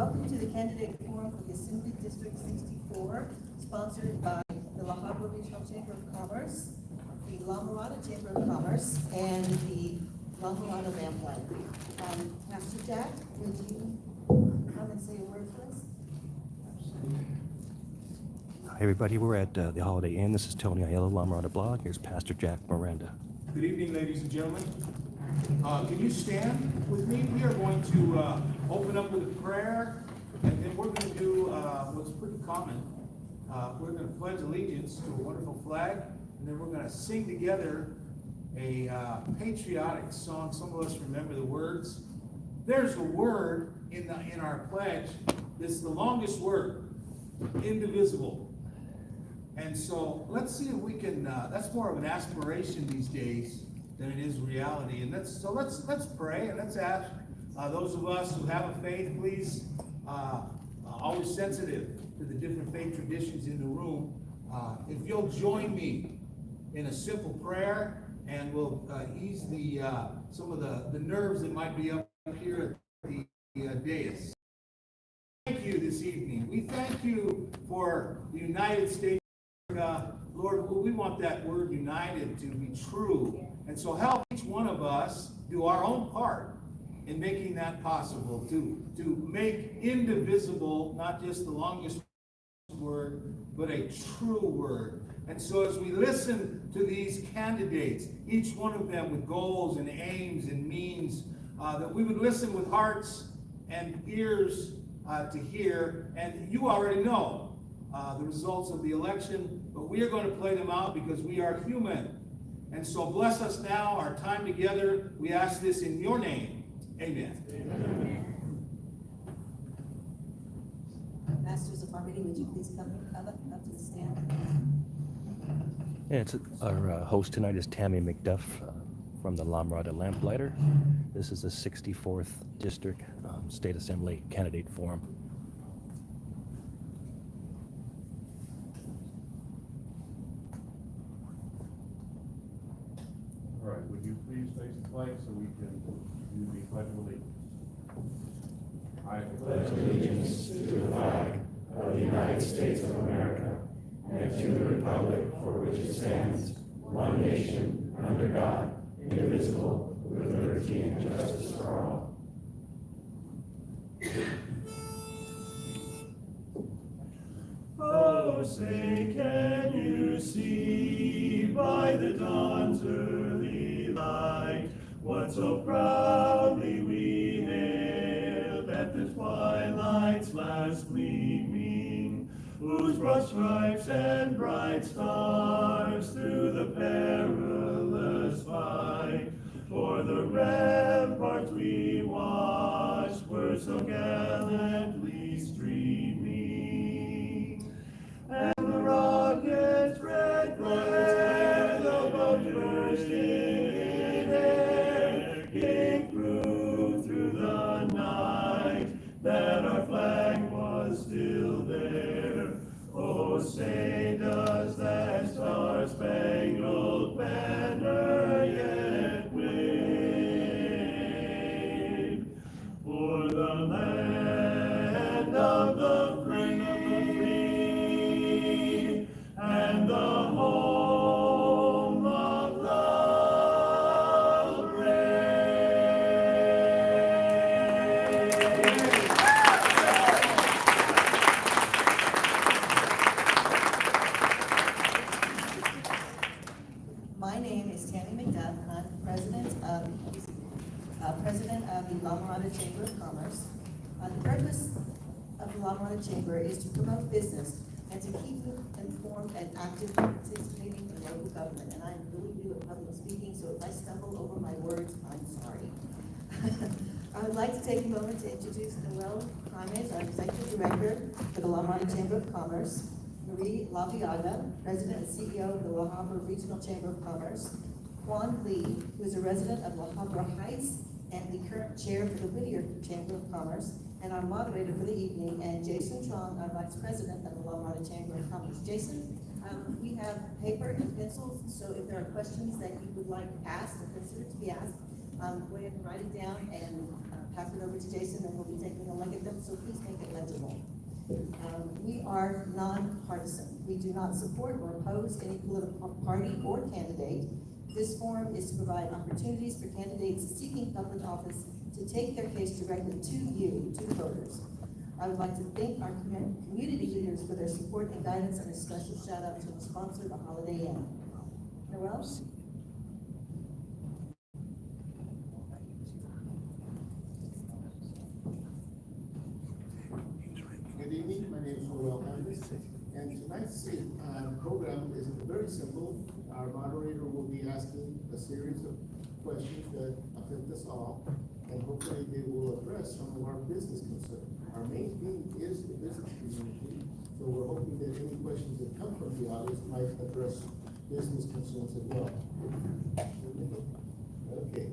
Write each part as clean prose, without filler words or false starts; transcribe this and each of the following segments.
Welcome to the candidate forum for the Assembly District 64, sponsored by the Habra Regional Chamber of Commerce, the La Mirada Chamber of Commerce, and the Mirada Lamplighter. Pastor Jack, would you come and say a word for us? Hi everybody, we're at the Holiday Inn. This is Tony Aiello, La Mirada Blog. Here's Pastor Jack Miranda. Good evening, ladies and gentlemen. Can you stand with me? We are going to open up with a prayer, and then we're going to do what's pretty common. We're going to pledge allegiance to a wonderful flag, and then we're going to sing together a patriotic song. Some of us remember the words. There's a word in our pledge. This is the longest word, indivisible. And so let's see if we can, that's more of an aspiration these days than it is reality. And let's pray, and let's ask those of us who have a faith, please, always sensitive to the different faith traditions in the room. If you'll join me in a simple prayer, and we'll ease some of the nerves that might be up here at the dais. Thank you this evening. We thank you for the United States. Lord, we want that word united to be true. And so help each one of us do our own part in making that possible, to make indivisible not just the longest word, but a true word. And so as we listen to these candidates, each one of them with goals and aims and means, that we would listen with hearts and ears to hear. And you already know the results of the election, but we are going to play them out because we are human. And so bless us now, our time together. We ask this in your name. Amen. Amen. Masters of our meeting, would you please come up to the stand? Yeah, our host tonight is Tammy McDuff from the La Mirada Lamplighter. This is the 64th District State Assembly Candidate Forum. All right, would you please face the flag so we can do the Pledge of Allegiance? I pledge allegiance to the flag of the United States of America and to the republic for which it stands, one nation, under God, indivisible, with liberty and justice for all. Oh, say, can you see by the dawn's early light what so proudly we hailed at the twilight's last gleaming, whose broad stripes and bright stars through the perilous fight for the ramparts we watched were so gallantly streaming, and the rocket's red glare, the boats bursting in air, gave proof through the night that our flag was still there. Oh, say, does that star-spangled banner yet wave for the land of the free and the home of the brave? My name is Tammy McDuff, and I'm president of the La Mirada Chamber of Commerce. The purpose of the La Mirada Chamber is to promote business and to keep informed and active participating in local government. And I'm really new at public speaking, so if I stumble over my words, I'm sorry. I would like to take a moment to introduce Noel James, our executive director for the La Mirada Chamber of Commerce, Laviana, President and CEO of the Habra Regional Chamber of Commerce, Juan Lee, who is a resident of Habra Heights and the current chair for the Whittier Chamber of Commerce, and our moderator for the evening, and Jason Chong, our vice president of the La Mirada Chamber of Commerce. Jason, we have paper and pencils, so if there are questions that you would like asked or considered to be asked, go ahead and write it down and pass it over to to Jason, and we'll be taking a look at them, so please make it legible. We are nonpartisan. We do not support or oppose any political party or candidate. This forum is to provide opportunities for candidates seeking public office to take their case directly to you, to the voters. I would like to thank our community leaders for their support and guidance, and a special shout out to the sponsor, the Holiday Inn. Noel? Good evening, my name is Raul, and tonight's program is very simple. Our moderator will be asking a series of questions that affect us all, and hopefully they will address some of our business concerns. Our main theme is the business community, so we're hoping that any questions that come from the audience might address business concerns as well. Okay.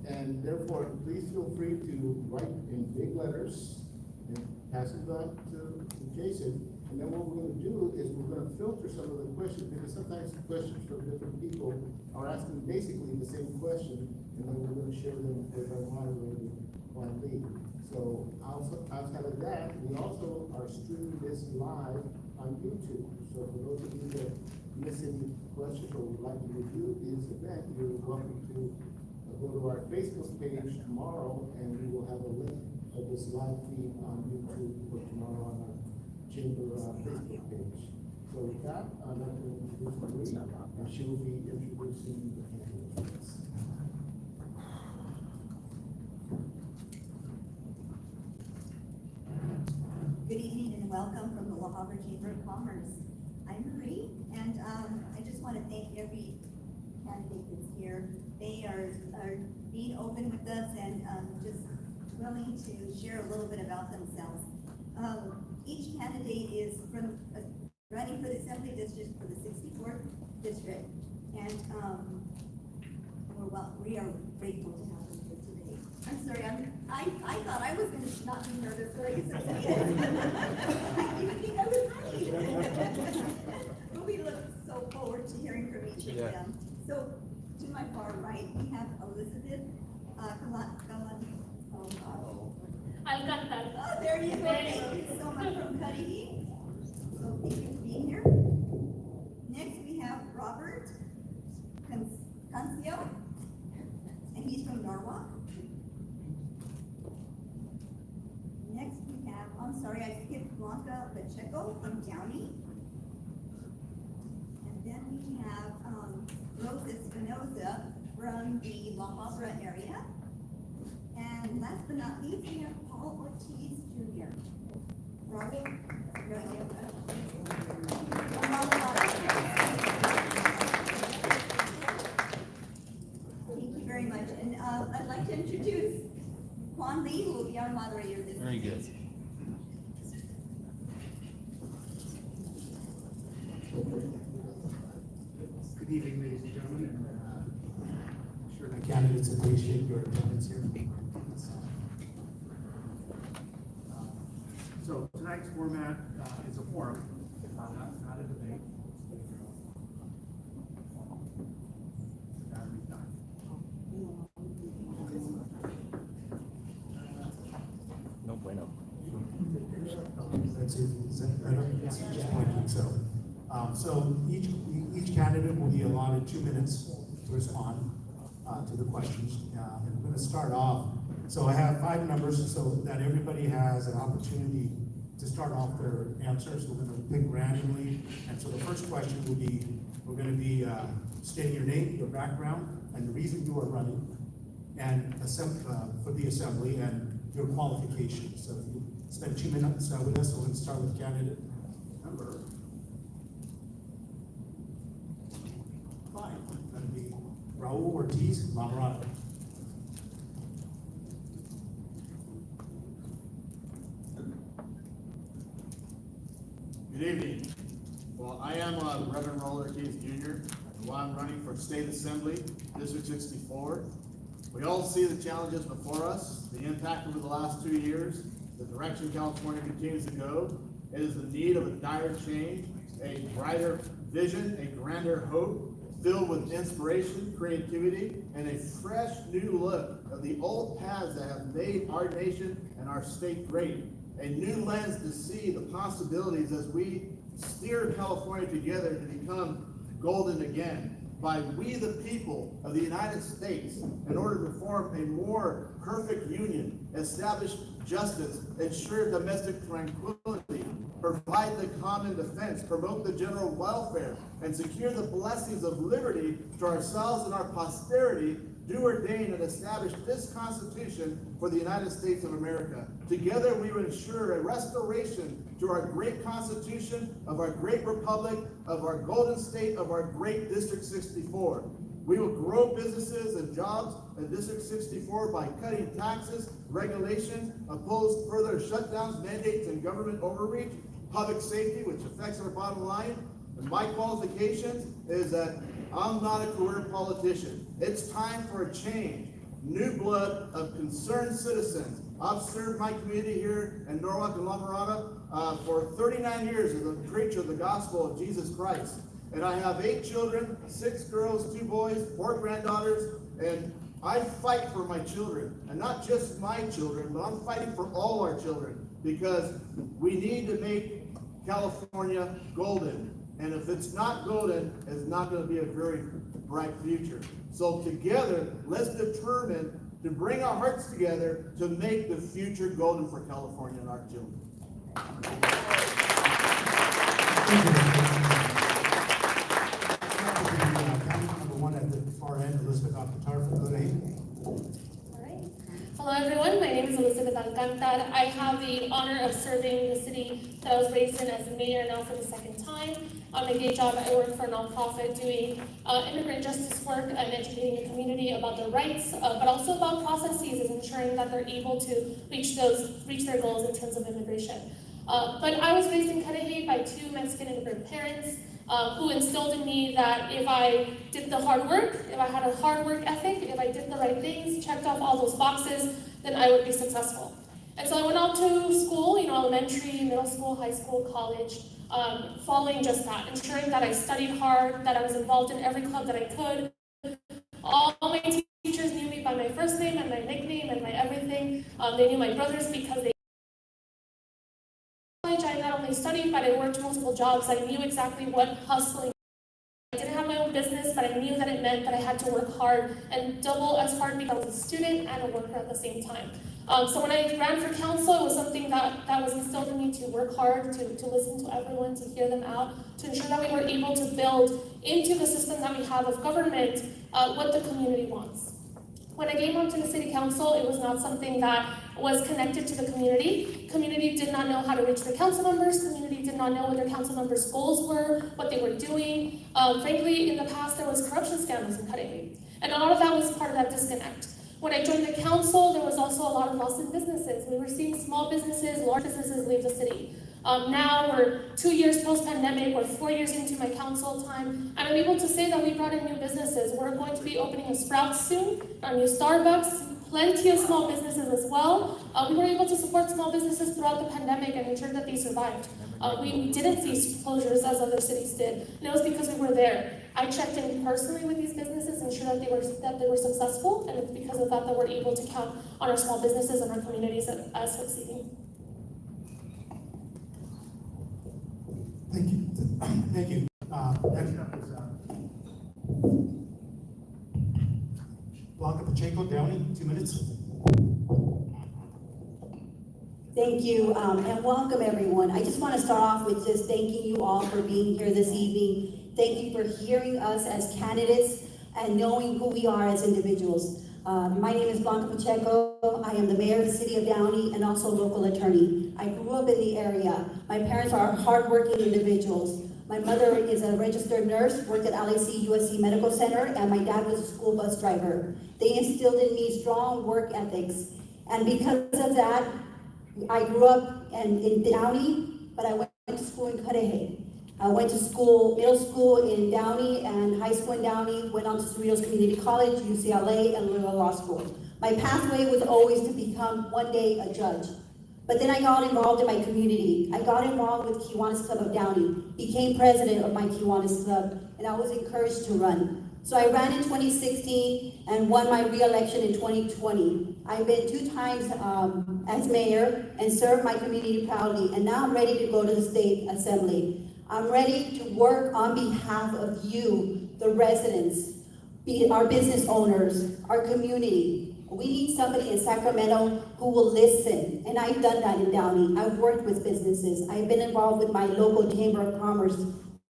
And therefore, please feel free to write in big letters and pass it on to Jason. And then what we're going to do is we're going to filter some of the questions, because sometimes the questions from different people are asking basically the same question, and then we're going to share them with our moderator, Juan Lee. So outside of that, we also are streaming this live on YouTube. So for those of you that miss any questions or would like to review this event, you're welcome to go to our Facebook page tomorrow, and we will have a link of this live feed on YouTube for tomorrow on our Chamber Facebook page. So with that, I'd like to introduce Marie, and she will be introducing the candidates. Good evening and welcome from the Habra Chamber of Commerce. I'm Marie, and I just want to thank every candidate that's here. They are being open with us and just willing to share a little bit about themselves. Each candidate is running for the Assembly District for the 64th District, and we are grateful to have them here today. I'm sorry, I thought I was going to not be nervous, but I guess I'm I didn't think I was ready. But we look so forward to hearing from each of them. So, to my far right, we have Elizabeth Alcantar. Oh, there you go. Thank you so much from Cudahy. So thank you for being here. Next, we have Robert Cancio, and he's from Norwalk. Next, we have, I'm sorry, I skipped Blanca Pacheco from Downey. And then we have Rosa Espinosa from the Bahabra area. And last but not least, we have Paul Ortiz Jr. Raul, thank you very much. And I'd like to introduce Juan Lee, who will be our moderator this Very good. Good evening, ladies and gentlemen, and I'm sure the candidates appreciate your attendance here. So tonight's format is a forum, not a debate. No bueno. That's it. Is that better? It's just pointing. So each candidate will be allotted 2 minutes to respond to the questions. And I'm going to start off. So I have 5 numbers so that everybody has an opportunity to start off their answers. We're going to pick randomly. And so the first question will be, we're going to be stating your name, your background, and the reason you are running, and for the assembly, and your qualifications. So if you spend 2 minutes with us, we're going to start with candidate number 5. It's going to be Raul Ortiz, Mirada. Good evening. Well, I am Reverend Raul Ortiz Jr., and while I'm running for State Assembly, District 64, we all see the challenges before us, the impact over the last 2 years, the direction California continues to go. It is the need of a dire change, a brighter vision, a grander hope, filled with inspiration, creativity, and a fresh new look of the old paths that have made our nation and our state great. A new lens to see the possibilities as we steer California together to become golden again. By we the people of the United States, in order to form a more perfect union, establish justice, ensure domestic tranquility, provide the common defense, promote the general welfare, and secure the blessings of liberty to ourselves and our posterity, do ordain and establish this Constitution for the United States of America. Together we will ensure a restoration to our great Constitution, of our great Republic, of our golden state, of our great District 64. We will grow businesses and jobs in District 64 by cutting taxes, regulations, oppose further shutdowns, mandates, and government overreach, public safety, which affects our bottom line. And my qualifications is that I'm not a career politician. It's time for a change. New blood of concerned citizens. I've served my community here in Norwalk and La Mirada for 39 years as a preacher of the gospel of Jesus Christ. And I have 8 children, 6 girls, 2 boys, 4 granddaughters, and I fight for my children. And not just my children, but I'm fighting for all our children, because we need to make California golden. And if it's not golden, it's not going to be a very bright future. So together, let's determine to bring our hearts together to make the future golden for California and our children. Number one at the far end, Elizabeth Alcantar from Cudahy. Hello everyone, my name is Elizabeth Alcantar. I have the honor of serving the city that I was raised in as a mayor now for the 2nd time. On my day job, I work for a nonprofit doing immigrant justice work and educating the community about their rights, but also about processes and ensuring that they're able to reach their goals in terms of immigration. But I was raised in Cudahy by 2 Mexican immigrant parents who instilled in me that if I did the hard work, if I had a hard work ethic, if I did the right things, checked off all those boxes, then I would be successful. And so I went out to school, elementary, middle school, high school, college, following just that, ensuring that I studied hard, that I was involved in every club that I could. All my teachers knew me by my first name and my nickname and my everything. They knew my brothers because they I not only studied, but I worked multiple jobs. I knew exactly what hustling. I didn't have my own business, but I knew that it meant that I had to work hard and double as hard because I was a student and a worker at the same time. So when I ran for council, it was something that was instilled in me to work hard, to listen to everyone, to hear them out, to ensure that we were able to build into the system that we have of government what the community wants. When I came onto the city council, it was not something that was connected to the community. Community did not know how to reach their council members. Community did not know what their council members' goals were, what they were doing. Frankly, in the past, there was corruption scandals in Cudahy. And a lot of that was part of that disconnect. When I joined the council, there was also a lot of loss in businesses. We were seeing small businesses, large businesses leave the city. Now we're 2 years post-pandemic, we're 4 years into my council time, and I'm able to say that we brought in new businesses. We're going to be opening a Sprouts soon, a new Starbucks, plenty of small businesses as well. We were able to support small businesses throughout the pandemic and ensure that they survived. We didn't see closures as other cities did, and it was because we were there. I checked in personally with these businesses, ensured that they were successful, and it's because of that we're able to count on our small businesses and our communities as succeeding. Thank you. Thank you. Next up is Blanca Pacheco, Downey, 2 minutes. Thank you, and welcome everyone. I just want to start off with just thanking you all for being here this evening. Thank you for hearing us as candidates and knowing who we are as individuals. My name is Blanca Pacheco. I am the mayor of the city of Downey and also a local attorney. I grew up in the area. My parents are hardworking individuals. My mother is a registered nurse, worked at LAC USC Medical Center, and my dad was a school bus driver. They instilled in me strong work ethics. And because of that, I grew up in Downey, but I went to school in Cudahy. I went to school, middle school in Downey and high school in Downey, went on to Cerritos Community College, UCLA, and Louisville Law School. My pathway was always to become one day a judge. But then I got involved in my community. I got involved with Kiwanis Club of Downey, became president of my Kiwanis Club, and I was encouraged to run. So I ran in 2016 and won my re-election in 2020. I've been 2 times as mayor and served my community proudly, and now I'm ready to go to the state assembly. I'm ready to work on behalf of you, the residents, our business owners, our community. We need somebody in Sacramento who will listen, and I've done that in Downey. I've worked with businesses. I've been involved with my local Chamber of Commerce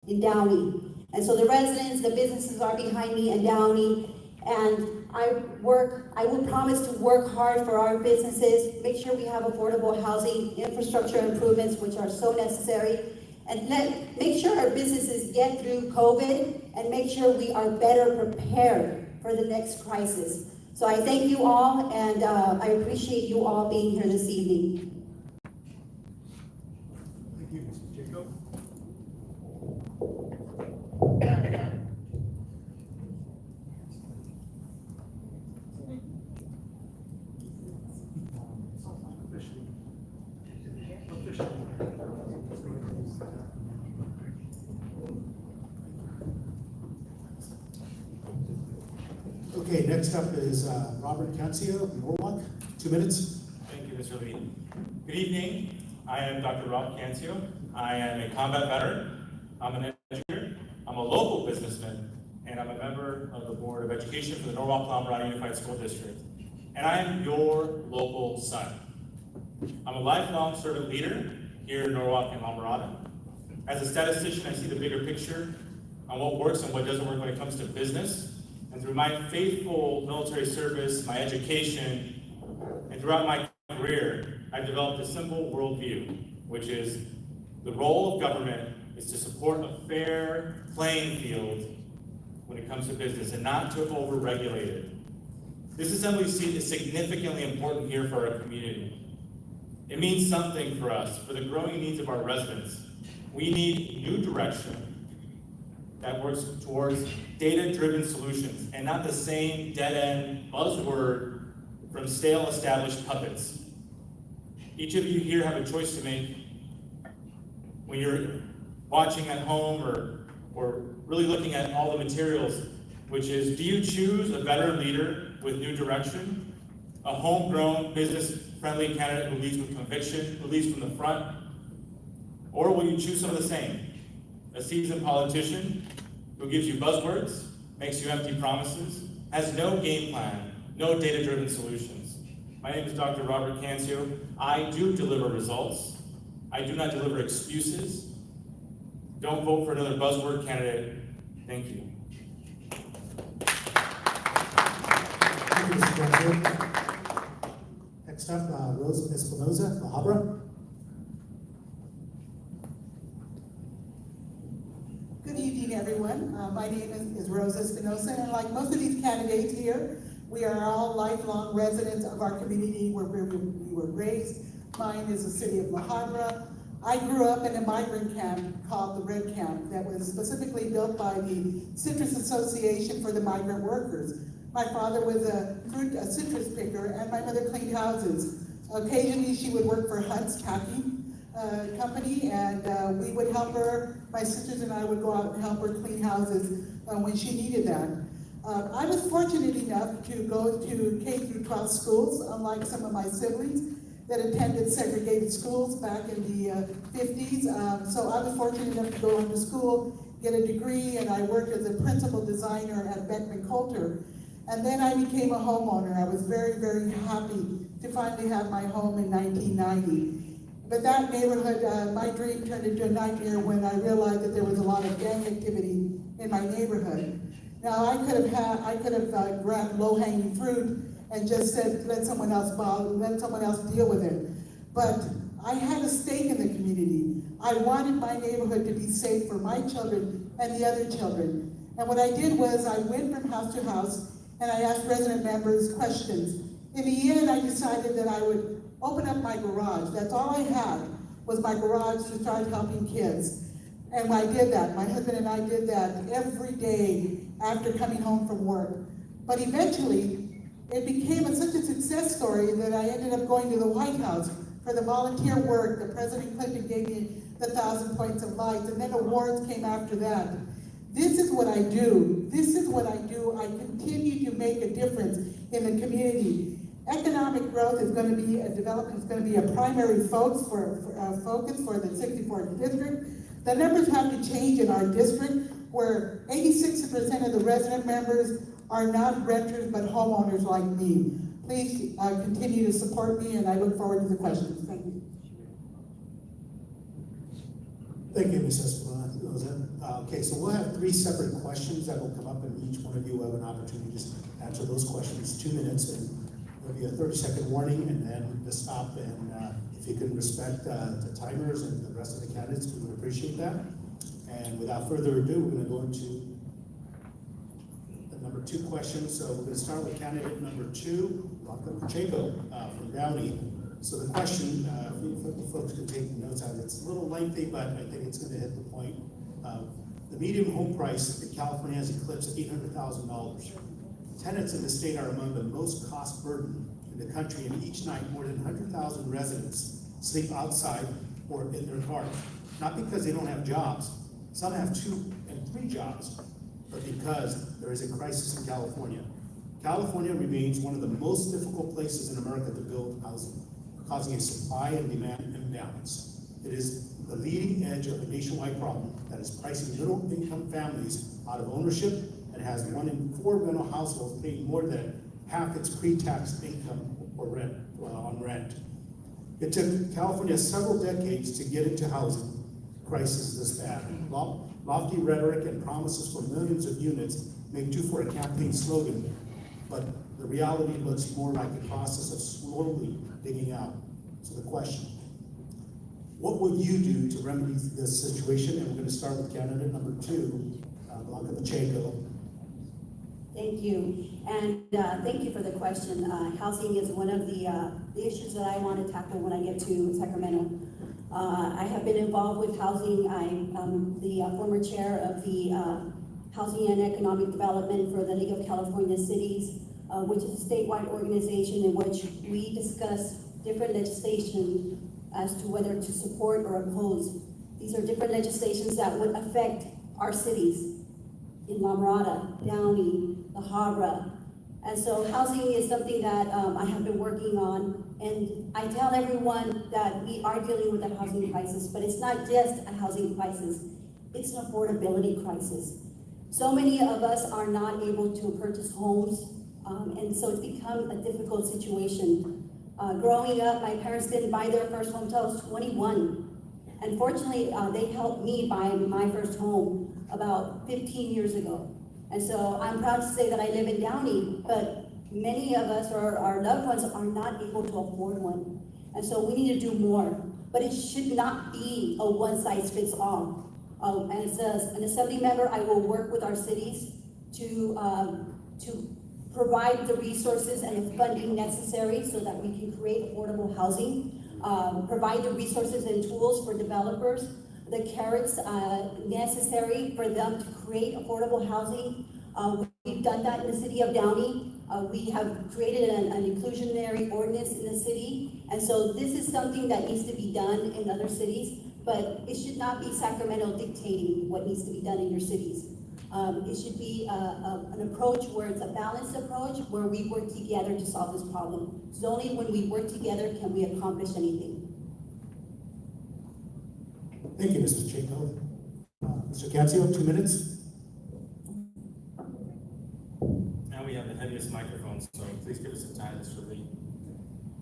in Downey. And so the residents, the businesses are behind me in Downey, and I will promise to work hard for our businesses, make sure we have affordable housing, infrastructure improvements, which are so necessary, and make sure our businesses get through COVID, and make sure we are better prepared for the next crisis. So I thank you all, and I appreciate you all being here this evening. Thank you, Ms. Pacheco. Okay, next up is Robert Cancio, Norwalk, 2 minutes. Thank you, Mr. Lee. Good evening. I am Dr. Rob Cancio. I am a combat veteran. I'm an educator. I'm a local businessman, and I'm a member of the Board of Education for the Norwalk Laviana Unified School District. And I am your local son. I'm a lifelong servant leader here in Norwalk and La Mirada. As a statistician, I see the bigger picture on what works and what doesn't work when it comes to business. And through my faithful military service, my education, and throughout my career, I've developed a simple worldview, which is the role of government is to support a fair playing field when it comes to business and not to over-regulate it. This assembly seat is significantly important here for our community. It means something for us, for the growing needs of our residents. We need new direction that works towards data-driven solutions and not the same dead-end buzzword from stale established puppets. Each of you here have a choice to make when you're watching at home or really looking at all the materials, which is, do you choose a veteran leader with new direction, a homegrown, business-friendly candidate who leads with conviction, who leads from the front, or will you choose some of the same? A seasoned politician who gives you buzzwords, makes you empty promises, has no game plan, no data-driven solutions. My name is Dr. Robert Cancio. I do deliver results. I do not deliver excuses. Don't vote for another buzzword candidate. Thank you. Thank you, Mr. Cancio. Next up, Rosa Espinoza, Bahabra. Good evening, everyone. My name is Rosa Espinosa, and like most of these candidates here, we are all lifelong residents of our community where we were raised. Mine is the city of Habra. I grew up in a migrant camp called the Red Camp that was specifically built by the Citrus Association for the Migrant Workers. My father was a citrus picker, and my mother cleaned houses. Occasionally, she would work for Hunt's Packing company, and we would help her. My sisters and I would go out and help her clean houses when she needed that. I was fortunate enough to go to K through 12 schools, unlike some of my siblings that attended segregated schools back in the 50s. So I was fortunate enough to go into school, get a degree, and I worked as a principal designer at Beckman Coulter. And then I became a homeowner. I was very, very happy to finally have my home in 1990. But that neighborhood, my dream turned into a nightmare when I realized that there was a lot of gang activity in my neighborhood. Now I could have grabbed low-hanging fruit and just said, let someone else deal with it. But I had a stake in the community. I wanted my neighborhood to be safe for my children and the other children. And what I did was I went from house to house and I asked resident members questions. In the end, I decided that I would open up my garage. That's all I had, was my garage to start helping kids. And I did that. My husband and I did that every day after coming home from work. But eventually, it became such a success story that I ended up going to the White House for for the volunteer work. The President Clinton gave me the 1,000 points of light, and then awards came after that. This is what I do. This is what I do. I continue to make a difference in the community. Economic growth is going to be, development is going to be a primary focus for the 64th district. The numbers have to change in our district, where 86% of the resident members are not renters but homeowners like me. Please continue to support me, and I look forward to the questions. Thank you. Thank you, Ms. Espinosa. Okay, so we'll have 3 separate questions that will come up, and each one of you will have an opportunity to just answer those questions 2 minutes, and there'll be a 30-second warning, and then to stop. And if you can respect the timers and the rest of the candidates, we would appreciate that. And without further ado, we're going to go into the number 2 question. So we're going to start with candidate number 2, Blanca Pacheco from Downey. So the question, if folks can take notes out, it's a little lengthy, but I think it's going to hit the point. The median home price in California has eclipsed $800,000. Tenants in the state are among the most cost burdened in the country, and each night more than 100,000 residents sleep outside or in their cars. Not because they don't have jobs. Some have 2 and 3 jobs, but because there is a crisis in California. California remains one of the most difficult places in America to build housing, causing a supply and demand imbalance. It is the leading edge of a nationwide problem that is pricing middle-income families out of ownership and has 1 in 4 rental households paying more than half its pre-tax income or rent on rent. It took California several decades to get into housing crisis this bad. Lofty rhetoric and promises for millions of units may do for a campaign slogan, but the reality looks more like a process of slowly digging out. So the question, what would you do to remedy this situation? And we're going to start with candidate number 2, Blanca Pacheco. Thank you, and thank you for the question. Housing is one of the issues that I want to tackle when I get to Sacramento. I have been involved with housing. I'm the former chair of the Housing and Economic Development for the League of California Cities, which is a statewide organization in which we discuss different legislation as to whether to support or oppose. These are different legislations that would affect our cities in La Mirada, Downey, the Habra. And so housing is something that I have been working on, and I tell everyone that we are dealing with a housing crisis, but it's not just a housing crisis, it's an affordability crisis. So many of us are not able to purchase homes, and so it's become a difficult situation. Growing up, my parents didn't buy their first home until I was 21. And fortunately, they helped me buy my first home about 15 years ago. And so I'm proud to say that I live in Downey, but many of us or our loved ones are not able to afford one. And so we need to do more. But it should not be a one-size-fits-all. And as an assembly member, I will work with our cities to provide the resources and the funding necessary so that we can create affordable housing, provide the resources and tools for developers, the carrots necessary for them to create affordable housing. We've done that in the city of Downey. We have created an inclusionary ordinance in the city. And so this is something that needs to be done in other cities, but it should not be Sacramento dictating what needs to be done in your cities. It should be an approach where it's a balanced approach, where we work together to solve this problem. It's only when we work together can we accomplish anything. Thank you, Mr. Pacheco. Mr. Cancio, 2 minutes. Now we have the heaviest microphone, so please give us some time. This will be.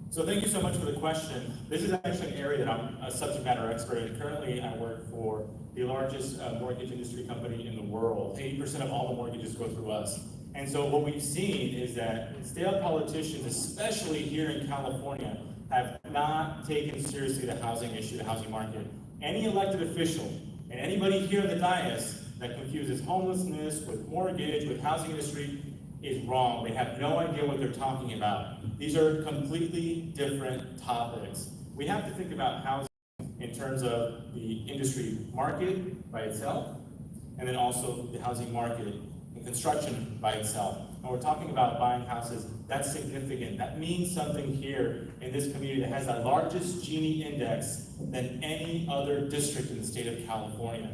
So thank you so much for the question. This is actually an area that I'm a subject matter expert in. Currently, I work for the largest mortgage industry company in the world. 80% of all the mortgages go through us. And so what we've seen is that state politicians, especially here in California, have not taken seriously the housing issue, the housing market. Any elected official and anybody here in the dais that confuses homelessness with mortgage, with housing industry, is wrong. They have no idea what they're talking about. These are completely different topics. We have to think about housing in terms of the industry market by itself, and then also the housing market and construction by itself. and we're talking about buying houses, that's significant. That means something here in this community that has the largest Gini index than any other district in the state of California.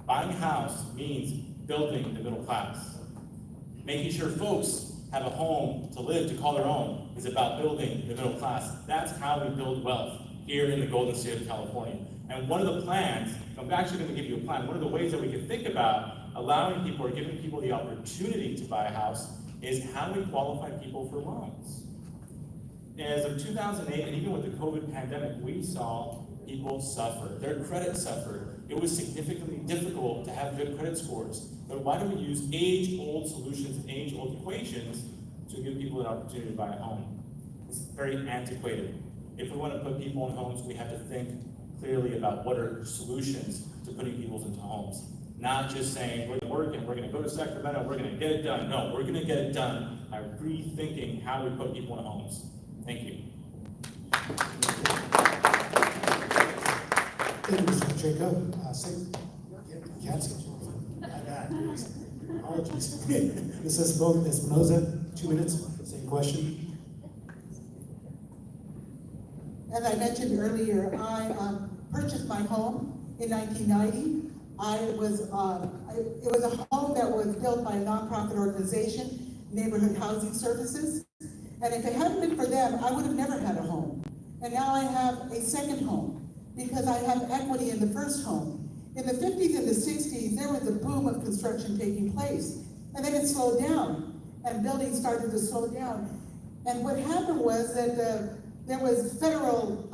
Buying a house means building the middle class. Making sure folks have a home to live, to call their own, is about building the middle class. That's how we build wealth here in the Golden State of California. And one of the plans, I'm actually going to give you a plan, one of the ways that we can think about allowing people or giving people the opportunity to buy a house is how we qualify people for loans. As of 2008, and even with the COVID pandemic, we saw people suffer. Their credit suffered. It was significantly difficult to have good credit scores. But why do we use age-old solutions and age-old equations to give people an opportunity to buy a home? It's very antiquated. If we want to put people in homes, we have to think clearly about what are solutions to putting people into homes. Not just saying, we're going to work and we're going to go to Sacramento, we're going to get it done. No, we're going to get it done by rethinking how we put people in homes. Thank you. Thank you, Mr. Pacheco. Apologies. Mrs. Espinoza, 2 minutes, same question. As I mentioned earlier, I purchased my home in 1990. It was a home that was built by a nonprofit organization, Neighborhood Housing Services. And if it hadn't been for them, I would have never had a home. And now I have a second home because I have equity in the first home. In the 50s and the 60s, there was a boom of construction taking place. And then it slowed down, and buildings started to slow down. And what happened was that there was federal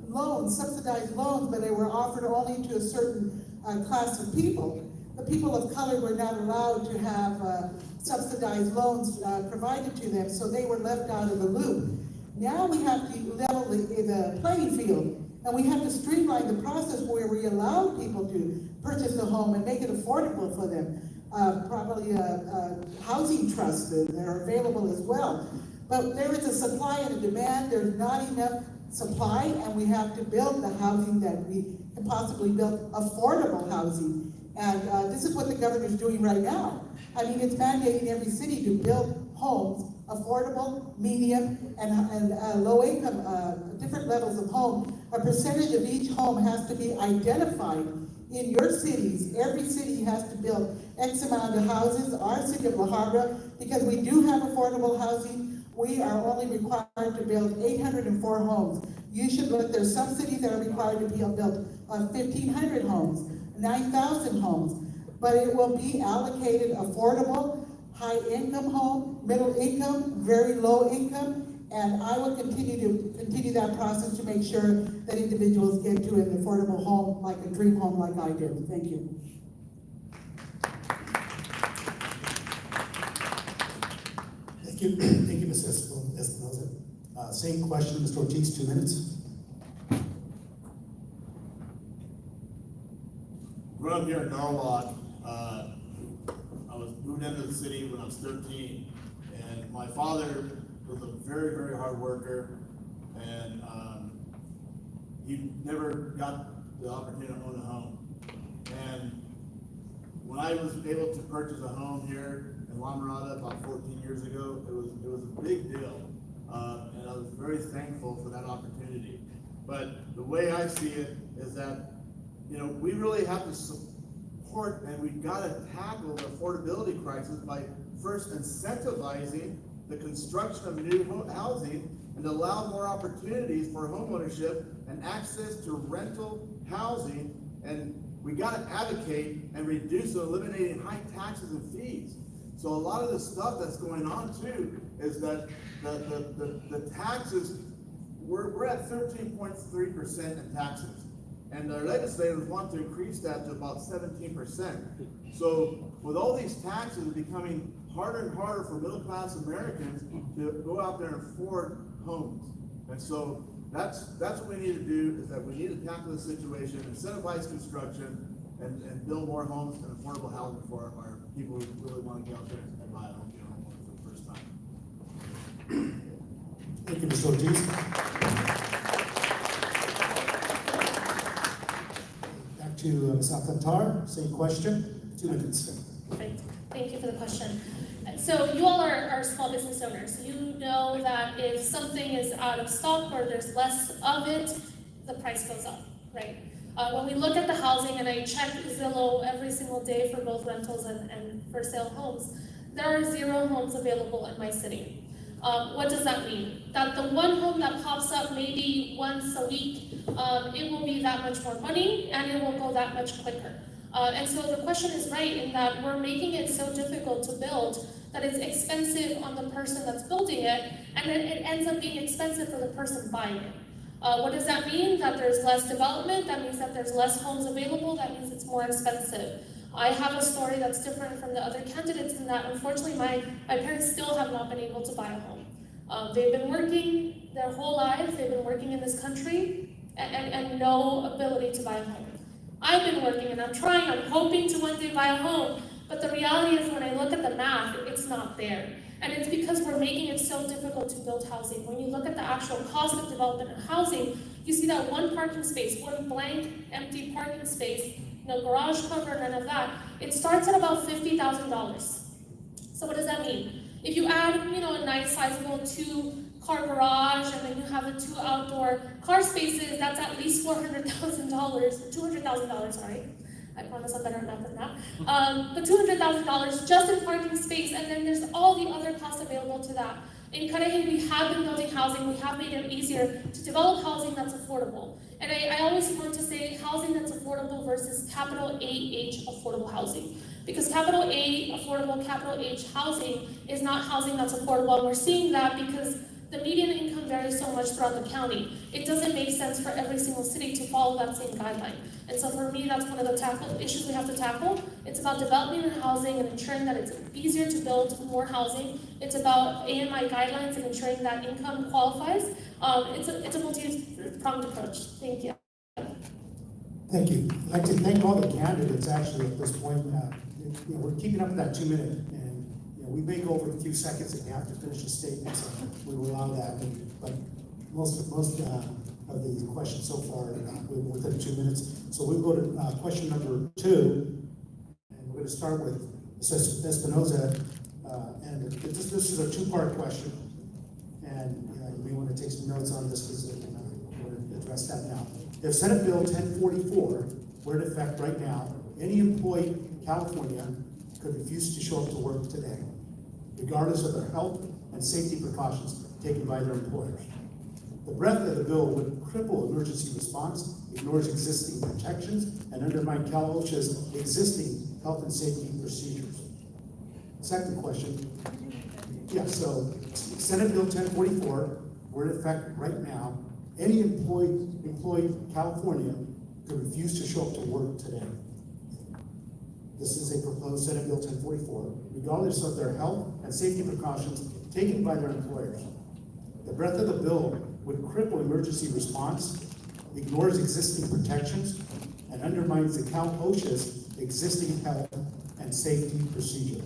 loans, subsidized loans, but they were offered only to a certain class of people. The people of color were not allowed to have subsidized loans provided to them, so they were left out of the loop. Now we have to level the playing field, and we have to streamline the process where we allow people to purchase a home and make it affordable for them. Probably housing trusts that are available as well. But there is a supply and a demand. There's not enough supply, and we have to build the housing that we can possibly build, affordable housing. And this is what the governor's doing right now. I mean, it's mandating every city to build homes, affordable, medium, and low income, different levels of home. A percentage of each home has to be identified in your cities. Every city has to build X amount of houses. Our city of Bahabra, because we do have affordable housing, we are only required to build 804 homes. You should look, there's some cities that are required to build 1,500 homes, 9,000 homes. But it will be allocated affordable, high income home, middle income, very low income, and I will continue that process to make sure that individuals get to an affordable home, like a dream home like I do. Thank you. Thank you, thank you, Ms. Espinoza. Same question, Mr. Ortiz, 2 minutes. Grew up here in Norwalk. I was moved into the city when I was 13, and my father was a very, very hard worker, and he never got the opportunity to own a home. And when I was able to purchase a home here in La Mirada about 14 years ago, it was a big deal, and I was very thankful for that opportunity. But the way I see it is that, you know, we really have to support, and we've got to tackle the affordability crisis by first incentivizing the construction of new housing and allow more opportunities for homeownership and access to rental housing. And we got to advocate and reduce and eliminating high taxes and fees. So a lot of the stuff that's going on too is that the taxes, we're at 13.3% in taxes. And our legislators want to increase that to about 17%. So with all these taxes becoming harder and harder for middle-class Americans to go out there and afford homes. And so that's what we need to do, is that we need to tackle the situation, incentivize construction, and build more homes and affordable housing for our people who really want to get out there and buy a home, get a home for the first time. Thank you, Mr. Ortiz. Back to Ms. Alcantar, same question, 2 minutes. Perfect. Thank you for the question. So you all are small business owners. You know that if something is out of stock or there's less of it, the price goes up, right? When we look at the housing, and I check Zillow every single day for both rentals and for sale homes, there are 0 homes available in my city. What does that mean? That the one home that pops up maybe once a week, it will be that much more money and it will go that much quicker. And so the question is right in that we're making it so difficult to build that it's expensive on the person that's building it, and then it ends up being expensive for the person buying it. What does that mean? That there's less development, that means that there's less homes available, that means it's more expensive. I have a story that's different from the other candidates in that unfortunately my parents still have not been able to buy a home. They've been working their whole lives, they've been working in this country, and no ability to buy a home. I've been working and I'm trying, I'm hoping to one day buy a home, but the reality is when I look at the math, it's not there. And it's because we're making it so difficult to build housing. When you look at the actual cost of development of housing, you see that one parking space, one blank, empty parking space, no garage cover, none of that, it starts at about $50,000. So what does that mean? If you add, a nice sizable 2-car garage, and then you have the 2 outdoor car spaces, that's at least $400,000, $200,000, sorry. I promise I'm better at math than that. But $200,000 just in parking space, and then there's all the other costs available to that. In Cudahy, we have been building housing, we have made it easier to develop housing that's affordable. And I always want to say housing that's affordable versus capital AH affordable housing. Because capital A affordable, capital H housing is not housing that's affordable, and we're seeing that because the median income varies so much throughout the county. It doesn't make sense for every single city to follow that same guideline. And so for me, that's one of the issues we have to tackle. It's about developing the housing and ensuring that it's easier to build more housing. It's about AMI guidelines and ensuring that income qualifies. It's a multi-pronged approach. Thank you. Thank you. I'd like to thank all the candidates actually at this point. We're keeping up with that 2 minute, and we may go over a few seconds if you have to finish a statement, so we will allow that. But most of the questions so far we're within 2 minutes. So we'll go to question number 2, and we're going to start with Espinosa. And this is a 2-part question, and you may want to take some notes on this because we're going to address that now. If Senate Bill 1044 were in effect right now, any employee in California could refuse to show up to work today, regardless of their health and safety precautions taken by their employers. The breadth of the bill would cripple emergency response, ignores existing protections, and undermine Cal OSHA's existing health and safety procedures. Second question. So Senate Bill 1044 were in effect right now. Any employee in California could refuse to show up to work today. This is a proposed Senate Bill 1044, regardless of their health and safety precautions taken by their employers. The breadth of the bill would cripple emergency response, ignores existing protections, and undermines the Cal OSHA's existing health and safety procedure.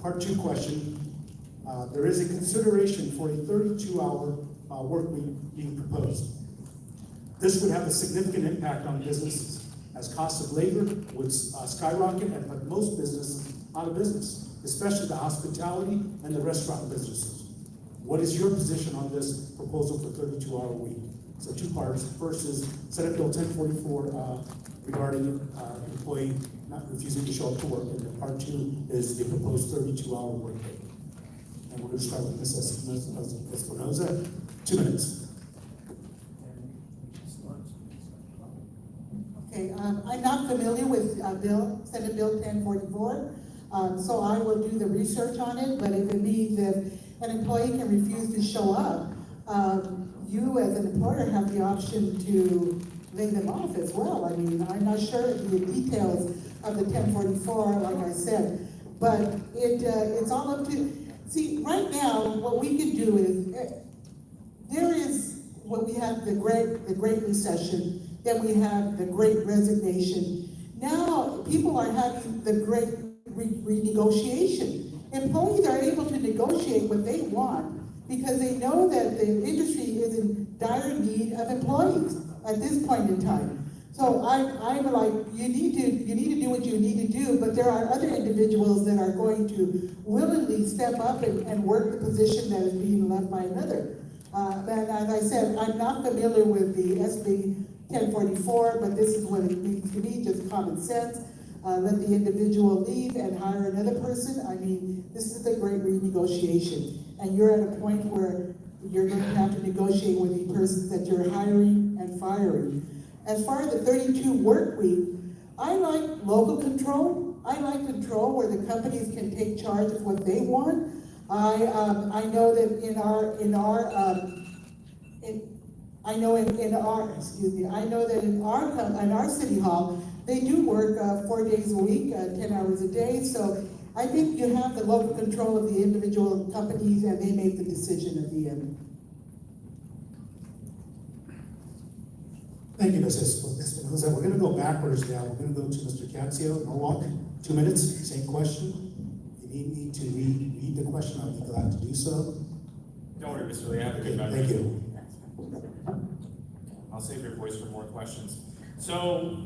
Part 2 question. There is a consideration for a 32-hour work week being proposed. This would have a significant impact on businesses, as costs of labor would skyrocket and put most businesses out of business, especially the hospitality and the restaurant businesses. What is your position on this proposal for 32-hour week? So 2 parts. First is Senate Bill 1044 regarding employee not refusing to show up to work, and then part 2 is the proposed 32-hour work day. And we're going to start with Ms. Espinosa. 2 minutes. Okay, I'm not familiar with Senate Bill 1044, so I will do the research on it, but if it means that an employee can refuse to show up, you as an employer have the option to lay them off as well. I mean, I'm not sure the details of the 1044, like I said, but it's all up to, see, right now, what we can do is, there is what we have the Great Recession, then we have the Great Resignation. Now, people are having the Great Renegotiation. Employees are able to negotiate what they want because they know that the industry is in dire need of employees at this point in time. So I'm like, you need to do what you need to do, but there are other individuals that are going to willingly step up and work the position that is being left by another. And as I said, I'm not familiar with the SB 1044, but this is what it means to me, just common sense. Let the individual leave and hire another person. I mean, this is a great renegotiation. And you're at a point where you're going to have to negotiate with the persons that you're hiring and firing. As far as the 32 work week, I like local control. I like control where the companies can take charge of what they want. I know that in our city hall, they do work 4 days a week, 10 hours a day. So I think you have the local control of the individual companies and they make the decision at the end. Thank you, Ms. Espinoza. We're going to go backwards now. We're going to go to Mr. Cancio, Norwalk. 2 minutes, same question. If you need me to read the question, I'll be glad to do so. Don't worry, Mr. Lee, I have a good memory. Thank you. I'll save your voice for more questions. So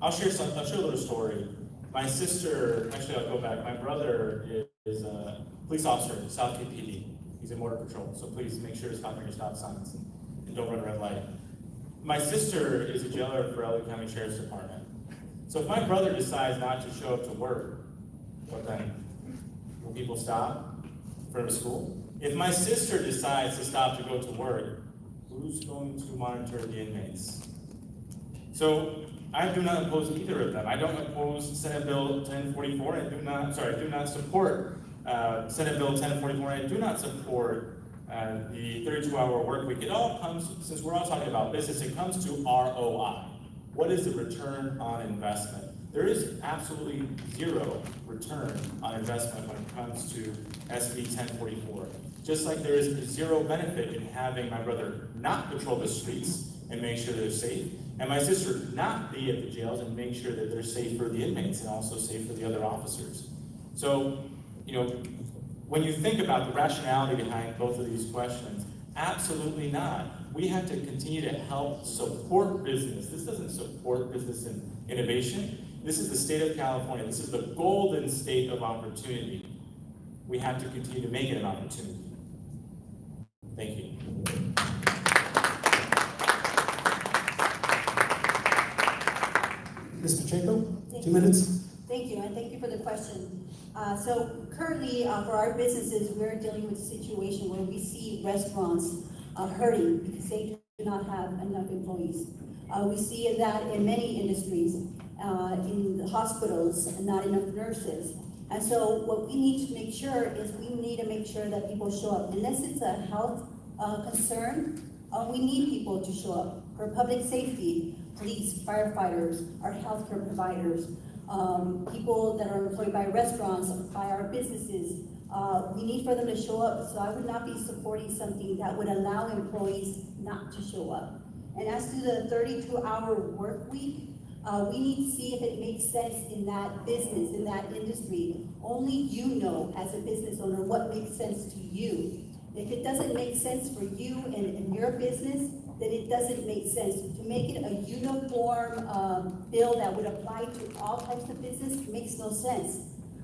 I'll share a little story. My sister, actually I'll go back. My brother is a police officer in South Cape PD. He's in Border Patrol, so please make sure to stop on your stop signs and don't run a red light. My sister is a jailer for LA County Sheriff's Department. So if my brother decides not to show up to work, what then? Will people stop in front of school? If my sister decides to stop to go to work, who's going to monitor the inmates? So I do not oppose either of them. I don't oppose Senate Bill 1044. I do not support Senate Bill 1044. I do not support the 32-hour work week. It all comes, since we're all talking about business, it comes to ROI. What is the return on investment? There is absolutely zero return on investment when it comes to SB 1044. Just like there is zero benefit in having my brother not patrol the streets and make sure they're safe, and my sister not be at the jails and make sure that they're safe for the inmates and also safe for the other officers. So, when you think about the rationality behind both of these questions, absolutely not. We have to continue to help support business. This doesn't support business and innovation. This is the state of California. This is the golden state of opportunity. We have to continue to make it an opportunity. Thank you. Ms. Pacheco, 2 minutes. Thank you, and thank you for the question. So currently, for our businesses, we're dealing with a situation where we see restaurants hurting because they do not have enough employees. We see that in many industries, in the hospitals, not enough nurses. And so what we need to make sure is we need to make sure that people show up. Unless it's a health concern, we need people to show up. For public safety, police, firefighters, our healthcare providers, people that are employed by restaurants, by our businesses, we need for them to show up. So I would not be supporting something that would allow employees not to show up. And as to the 32-hour work week, we need to see if it makes sense in that business, in that industry. Only you know, as a business owner, what makes sense to you. If it doesn't make sense for you and your business, then it doesn't make sense. To make it a uniform bill that would apply to all types of business makes no sense.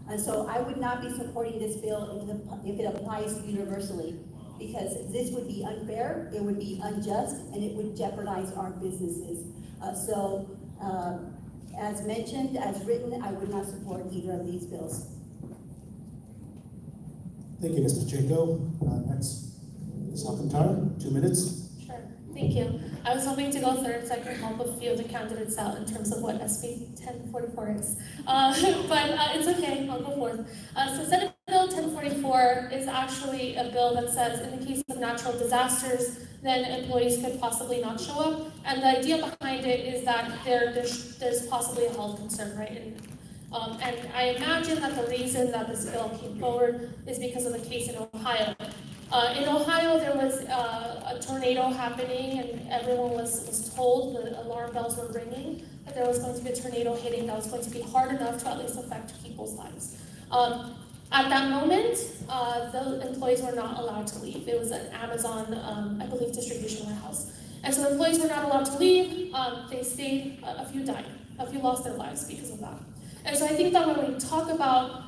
And so I would not be supporting this bill if it applies universally, because this would be unfair, it would be unjust, and it would jeopardize our businesses. As mentioned, as written, I would not support either of these bills. Thank you, Ms. Pacheco. Next, Ms. Alcantar, 2 minutes. Sure, thank you. I was hoping to go third so I could help a few of the candidates out in terms of what SB 1044 is. But it's okay, I'll go fourth. So Senate Bill 1044 is actually a bill that says in the case of natural disasters, then employees could possibly not show up. And the idea behind it is that there's possibly a health concern, right? And I imagine that the reason that this bill came forward is because of the case in Ohio. In Ohio, there was a tornado happening, and everyone was told, the alarm bells were ringing, that there was going to be a tornado hitting that was going to be hard enough to at least affect people's lives. At that moment, the employees were not allowed to leave. It was an Amazon, I believe, distribution warehouse. And so employees were not allowed to leave, they stayed, a few died, a few lost their lives because of that. And so I think that when we talk about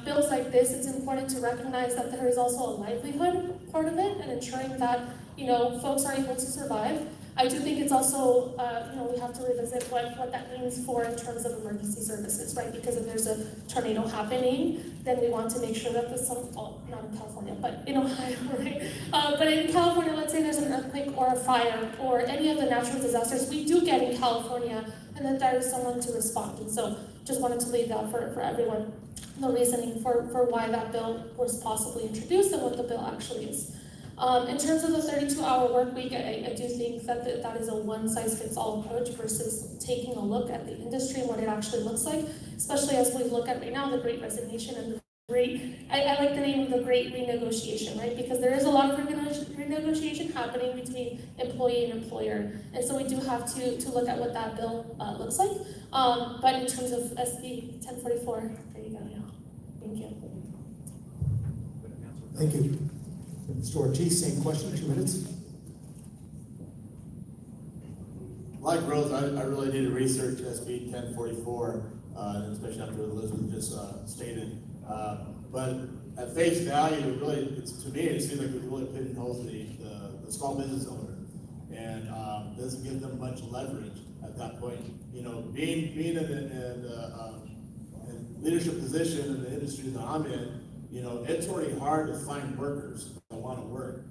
bills like this, it's important to recognize that there is also a livelihood part of it and ensuring that, folks are able to survive. I do think it's also, we have to revisit what that means for in terms of emergency services, right? Because if there's a tornado happening, then we want to make sure that not in California, but in Ohio, right? But in California, let's say there's an earthquake or a fire or any of the natural disasters we do get in California, and then there is someone to respond. And so just wanted to leave that for everyone, the reasoning for why that bill was possibly introduced and what the bill actually is. In terms of the 32-hour work week, I do think that that is a one-size-fits-all approach versus taking a look at the industry and what it actually looks like, especially as we look at right now the Great Resignation and the I like the name of the Great Renegotiation, right? Because there is a lot of renegotiation happening between employee and employer, and so we do have to look at what that bill looks like. But in terms of SB 1044, there you go. Yeah. Thank you. Thank you. Mr. Ortiz, same question, 2 minutes. Like Rose, I really need to research SB 1044, especially after what Elizabeth just stated. But at face value, really, to me, it seems like it really pigeonholes the small business owner and doesn't give them much leverage at that point. Being in a leadership position in the industry that I'm in, it's already hard to find workers that want to work.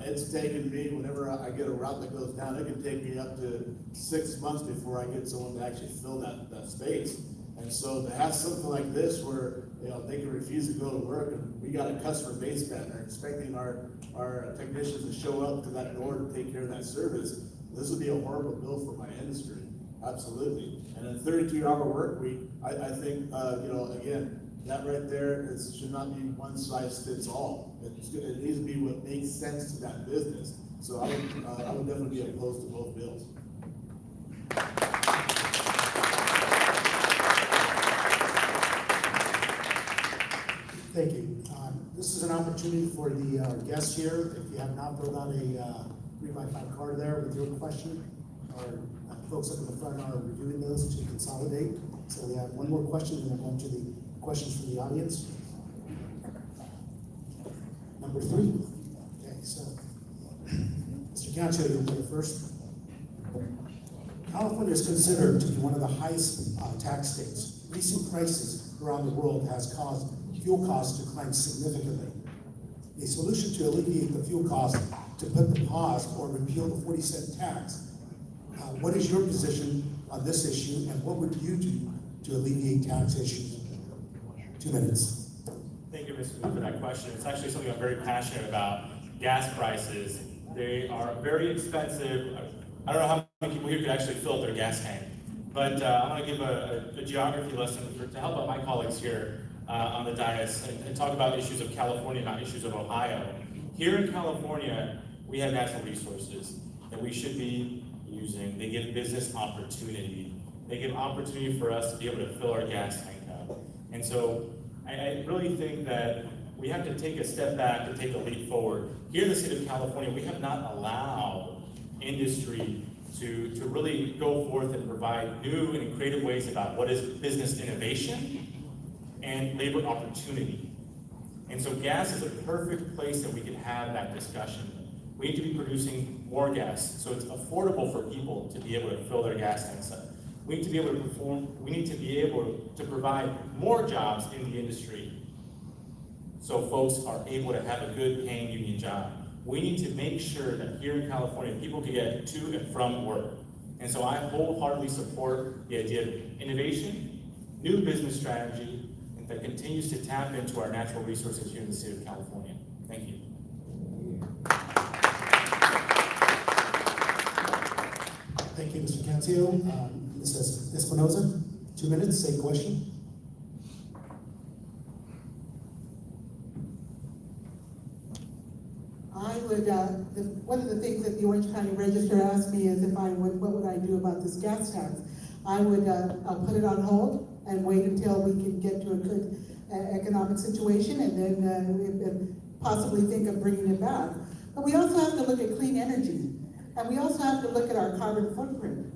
It's taken me, whenever I get a route that goes down, it can take me up to 6 months before I get someone to actually fill that space. And so to have something like this where, they can refuse to go to work and we got a customer base down there expecting our technicians to show up to that door to take care of that service, this would be a horrible bill for my industry. Absolutely. And a 32-hour work week, I think, again, that right there should not be one size fits all. It needs to be what makes sense to that business. So I would definitely be opposed to both bills. Thank you. This is an opportunity for the guests here. If you have not filled out a 3x5 card there with your question, our folks up in the front are reviewing those to consolidate. So we have one more question, and then we'll go to the questions from the audience. Number 3. Okay, so Mr. Cancio, you'll go first. California is considered to be one of the highest tax states. Recent crises around the world has caused fuel costs to climb significantly. A solution to alleviate the fuel cost to put the pause or repeal the 40-cent tax. What is your position on this issue, and what would you do to alleviate tax issues? 2 minutes. Thank you, Mr. Wu, for that question. It's actually something I'm very passionate about. Gas prices, they are very expensive. I don't know how many people here could actually fill up their gas tank, but I'm going to give a geography lesson to help out my colleagues here on the dais and talk about issues of California, not issues of Ohio. Here in California, we have natural resources that we should be using. They give business opportunity. They give opportunity for us to be able to fill our gas tank up. And so I really think that we have to take a step back and take a leap forward. Here in the state of California, we have not allowed industry to really go forth and provide new and creative ways about what is business innovation and labor opportunity. And so gas is a perfect place that we can have that discussion. We need to be producing more gas so it's affordable for people to be able to fill their gas tanks up. We need to be able to we need to be able to provide more jobs in the industry so folks are able to have a good paying union job. We need to make sure that here in California, people can get to and from work. And so I wholeheartedly support the idea of innovation, new business strategy, that continues to tap into our natural resources here in the state of California. Thank you. Thank you, Mr. Cancio. Ms. Espinoza, 2 minutes, same question. I would, one of the things that the Orange County Register asked me is what would I do about this gas tax? I would put it on hold and wait until we can get to a good economic situation, and then possibly think of bringing it back. But we also have to look at clean energy. And we also have to look at our carbon footprint.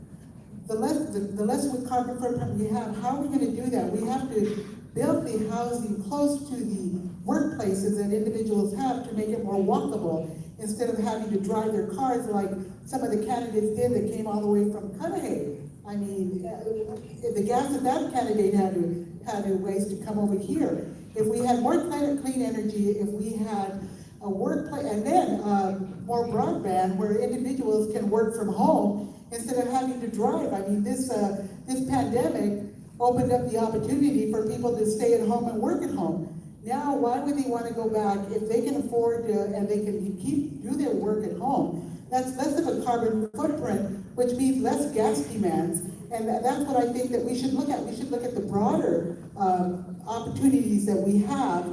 The less with carbon footprint we have, how are we gonna do that? We have to build the housing close to the workplaces that individuals have to make it more walkable, instead of having to drive their cars like some of the candidates did that came all the way from Cudahy. I mean, the gas that candidate had to waste to come over here. If we had more clean energy, if we had a workplace, and then more broadband where individuals can work from home instead of having to drive. I mean, this pandemic opened up the opportunity for people to stay at home and work at home. Now, why would they want to go back if they can afford to, and they can do their work at home? That's less of a carbon footprint, which means less gas demands. And that's what I think that we should look at. We should look at the broader opportunities that we have,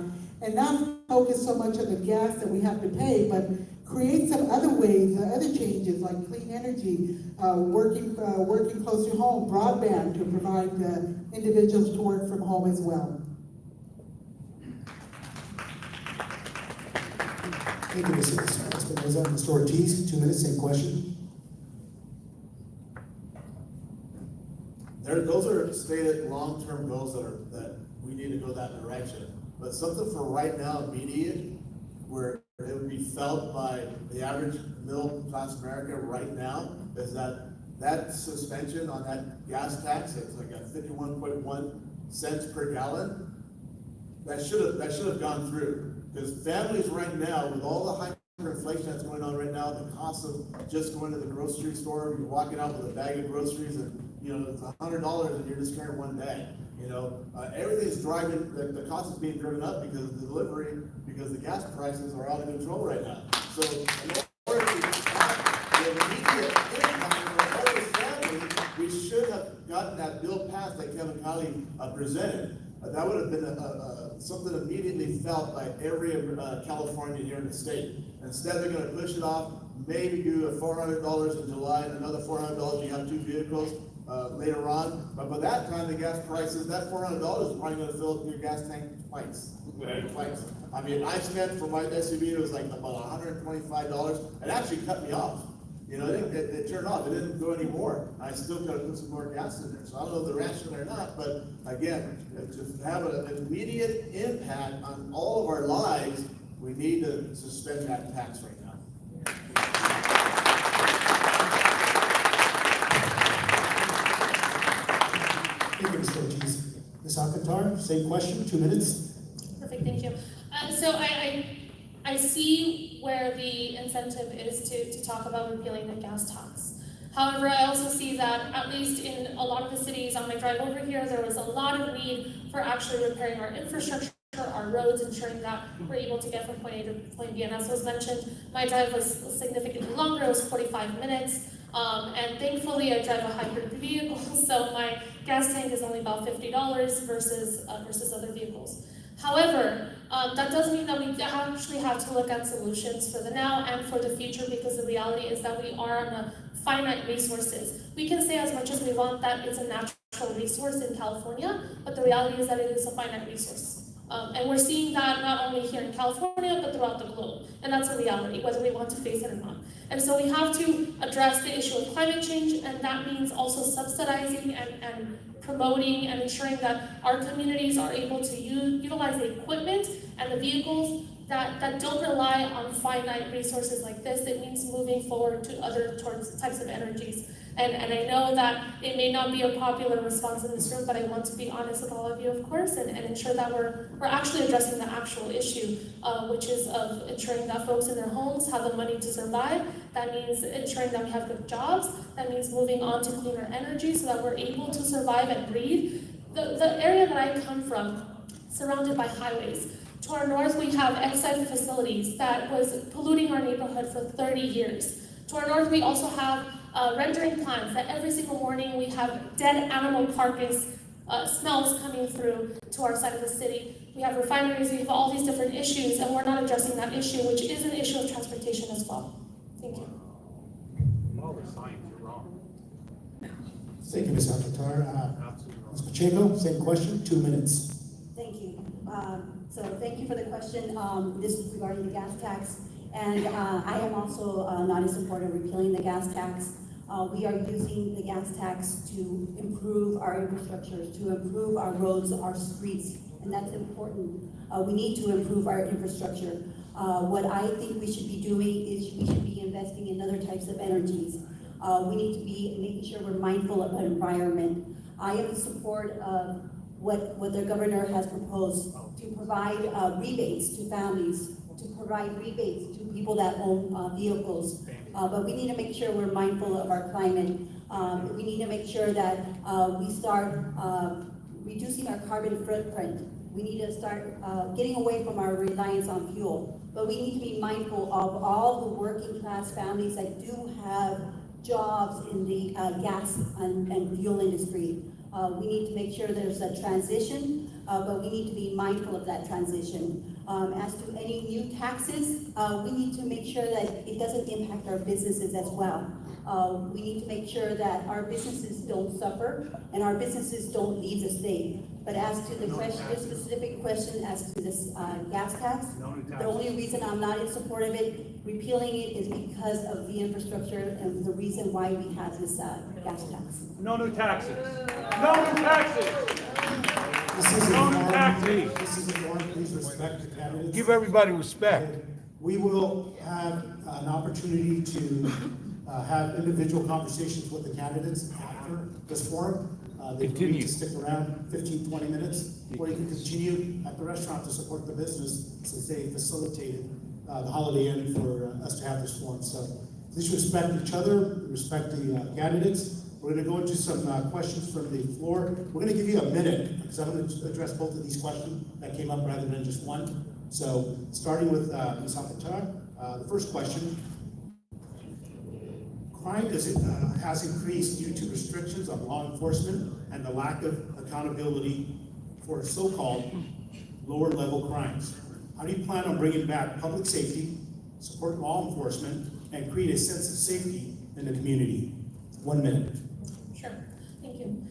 and not focus so much on the gas that we have to pay, but create some other ways, other changes like clean energy, working close to home, broadband to provide individuals to work from home as well. Thank you, Mrs. Espinoza. Mr. Ortiz, 2 minutes, same question. Those are stated long-term goals that we need to go that direction. But something for right now, immediate, where it would be felt by the average middle class America right now, is that suspension on that gas tax, it's like a 51.1 cents per gallon. That should have gone through, because families right now, with all the hyperinflation that's going on right now, the cost of just going to the grocery store, you're walking out with a bag of groceries and it's $100 and you're just carrying one bag. Everything's driving, the cost is being driven up because of the delivery, because the gas prices are out of control right now. So in order to have the immediate impact for every family, we should have gotten that bill passed that Kevin Kiley presented. That would have been something immediately felt by every Californian here in the state. Instead, they're going to push it off, maybe do a $400 in July and another $400, you have 2 vehicles later on. But by that time, the gas prices, that $400 is probably going to fill up your gas tank twice. Twice. I mean, I spent for my SUV, it was like about $125. It actually cut me off. It turned off. It didn't go anymore. I still got to put some more gas in there. So I don't know if they're rational or not, but again, to have an immediate impact on all of our lives, we need to suspend that tax right now. Thank you, Mr. Ortiz. Ms. Alcantar, same question, 2 minutes. Perfect, thank you. So I see where the incentive is to talk about repealing the gas tax. However, I also see that at least in a lot of the cities on my drive over here, there was a lot of need for actually repairing our infrastructure, our roads, ensuring that we're able to get from point A to point B. And as was mentioned, my drive was significantly longer, it was 45 minutes. And thankfully I drive a hybrid vehicle, so my gas tank is only about $50 versus other vehicles. However, that does mean that we actually have to look at solutions for the now and for the future, because the reality is that we are on a finite resources. We can say as much as we want that it's a natural resource in California, but the reality is that it is a finite resource. And we're seeing that not only here in California, but throughout the globe. And that's a reality, whether we want to face it or not. And so we have to address the issue of climate change, and that means also subsidizing and promoting and ensuring that our communities are able to utilize the equipment and the vehicles that don't rely on finite resources like this. It means moving forward to other types of energies. And I know that it may not be a popular response in this room, but I want to be honest with all of you, of course, and ensure that we're actually addressing the actual issue, which is of ensuring that folks in their homes have the money to survive. That means ensuring that we have good jobs. That means moving on to cleaner energy so that we're able to survive and breathe. The area that I come from, surrounded by highways. To our north, we have excise facilities that was polluting our neighborhood for 30 years. To our north, we also have rendering plants that every single morning we have dead animal carcass smells coming through to our side of the city. We have refineries, we have all these different issues, and we're not addressing that issue, which is an issue of transportation as well. Thank you. All the signs are wrong. Thank you, Ms. Alcantar. Ms. Pacheco, same question, 2 minutes. Thank you. So thank you for the question. This is regarding the gas tax. And I am also not in support of repealing the gas tax. We are using the gas tax to improve our infrastructure, to improve our roads, our streets, and that's important. We need to improve our infrastructure. What I think we should be doing is we should be investing in other types of energies. We need to be making sure we're mindful of the environment. I am in support of what the governor has proposed to provide rebates to families, to provide rebates to people that own vehicles. But we need to make sure we're mindful of our climate. We need to make sure that we start reducing our carbon footprint. We need to start getting away from our reliance on fuel. But we need to be mindful of all the working class families that do have jobs in the gas and fuel industry. We need to make sure there's a transition, but we need to be mindful of that transition. As to any new taxes, we need to make sure that it doesn't impact our businesses as well. We need to make sure that our businesses don't suffer and our businesses don't leave the state. But as to the question, the specific question as to this gas tax, the only reason I'm not in support of it, repealing it, is because of the infrastructure and the reason why we have this gas tax. No new taxes. No new taxes. No new taxes. This is a forum, please respect the candidates. Give everybody respect. We will have an opportunity to have individual conversations with the candidates after this forum. They can need to stick around 15, 20 minutes, or you can continue at the restaurant to support the business since they facilitated the Holiday Inn for us to have this forum. So please respect each other, respect the candidates. We're going to go into some questions from the floor. We're going to give you a minute because I'm going to address both of these questions that came up rather than just one. So starting with Ms. Alcantar, the first question. Crime has increased due to restrictions on law enforcement and the lack of accountability for so-called lower-level crimes. How do you plan on bringing back public safety, support law enforcement, and create a sense of safety in the community? 1 minute. Sure, thank you.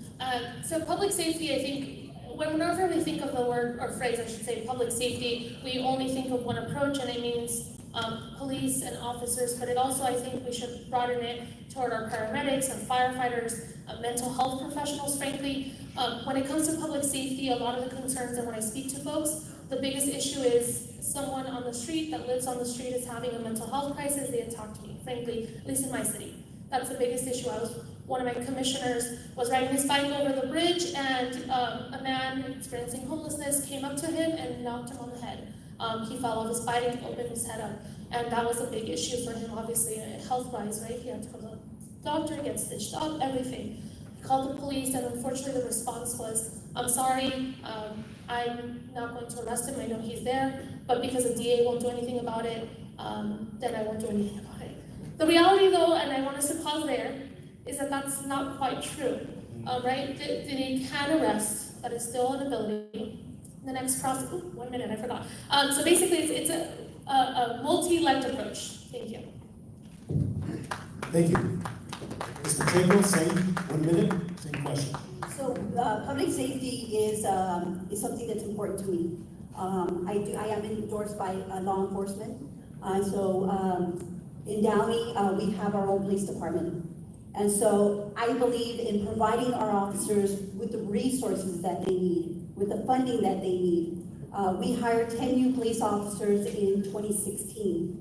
So public safety, I think, whenever we think of the word, or phrase, I should say, public safety, we only think of one approach, and it means police and officers, but it also, I think we should broaden it toward our paramedics and firefighters, mental health professionals, frankly. When it comes to public safety, a lot of the concerns, and when I speak to folks, the biggest issue is someone on the street that lives on the street is having a mental health crisis, they attacked me, frankly, at least in my city. That's the biggest issue. One of my commissioners was riding his bike over the bridge, and a man experiencing homelessness came up to him and knocked him on the head. He fell off his bike and opened his head up, and that was a big issue for him, obviously, health-wise, right? He had to go to the doctor, get stitched up, everything. He called the police, and unfortunately the response was, I'm sorry, I'm not going to arrest him, I know he's there, but because the DA won't do anything about it, then I won't do anything about it. The reality, though, and I want us to pause there, is that that's not quite true, right? They can arrest, that is still an ability. The next process, 1 minute, I forgot. So basically, it's a multi-legged approach. Thank you. Thank you. Ms. Pacheco, same 1 minute, same question. So public safety is something that's important to me. I am endorsed by law enforcement. In Downey, we have our own police department. And so I believe in providing our officers with the resources that they need, with the funding that they need. We hired 10 new police officers in 2016.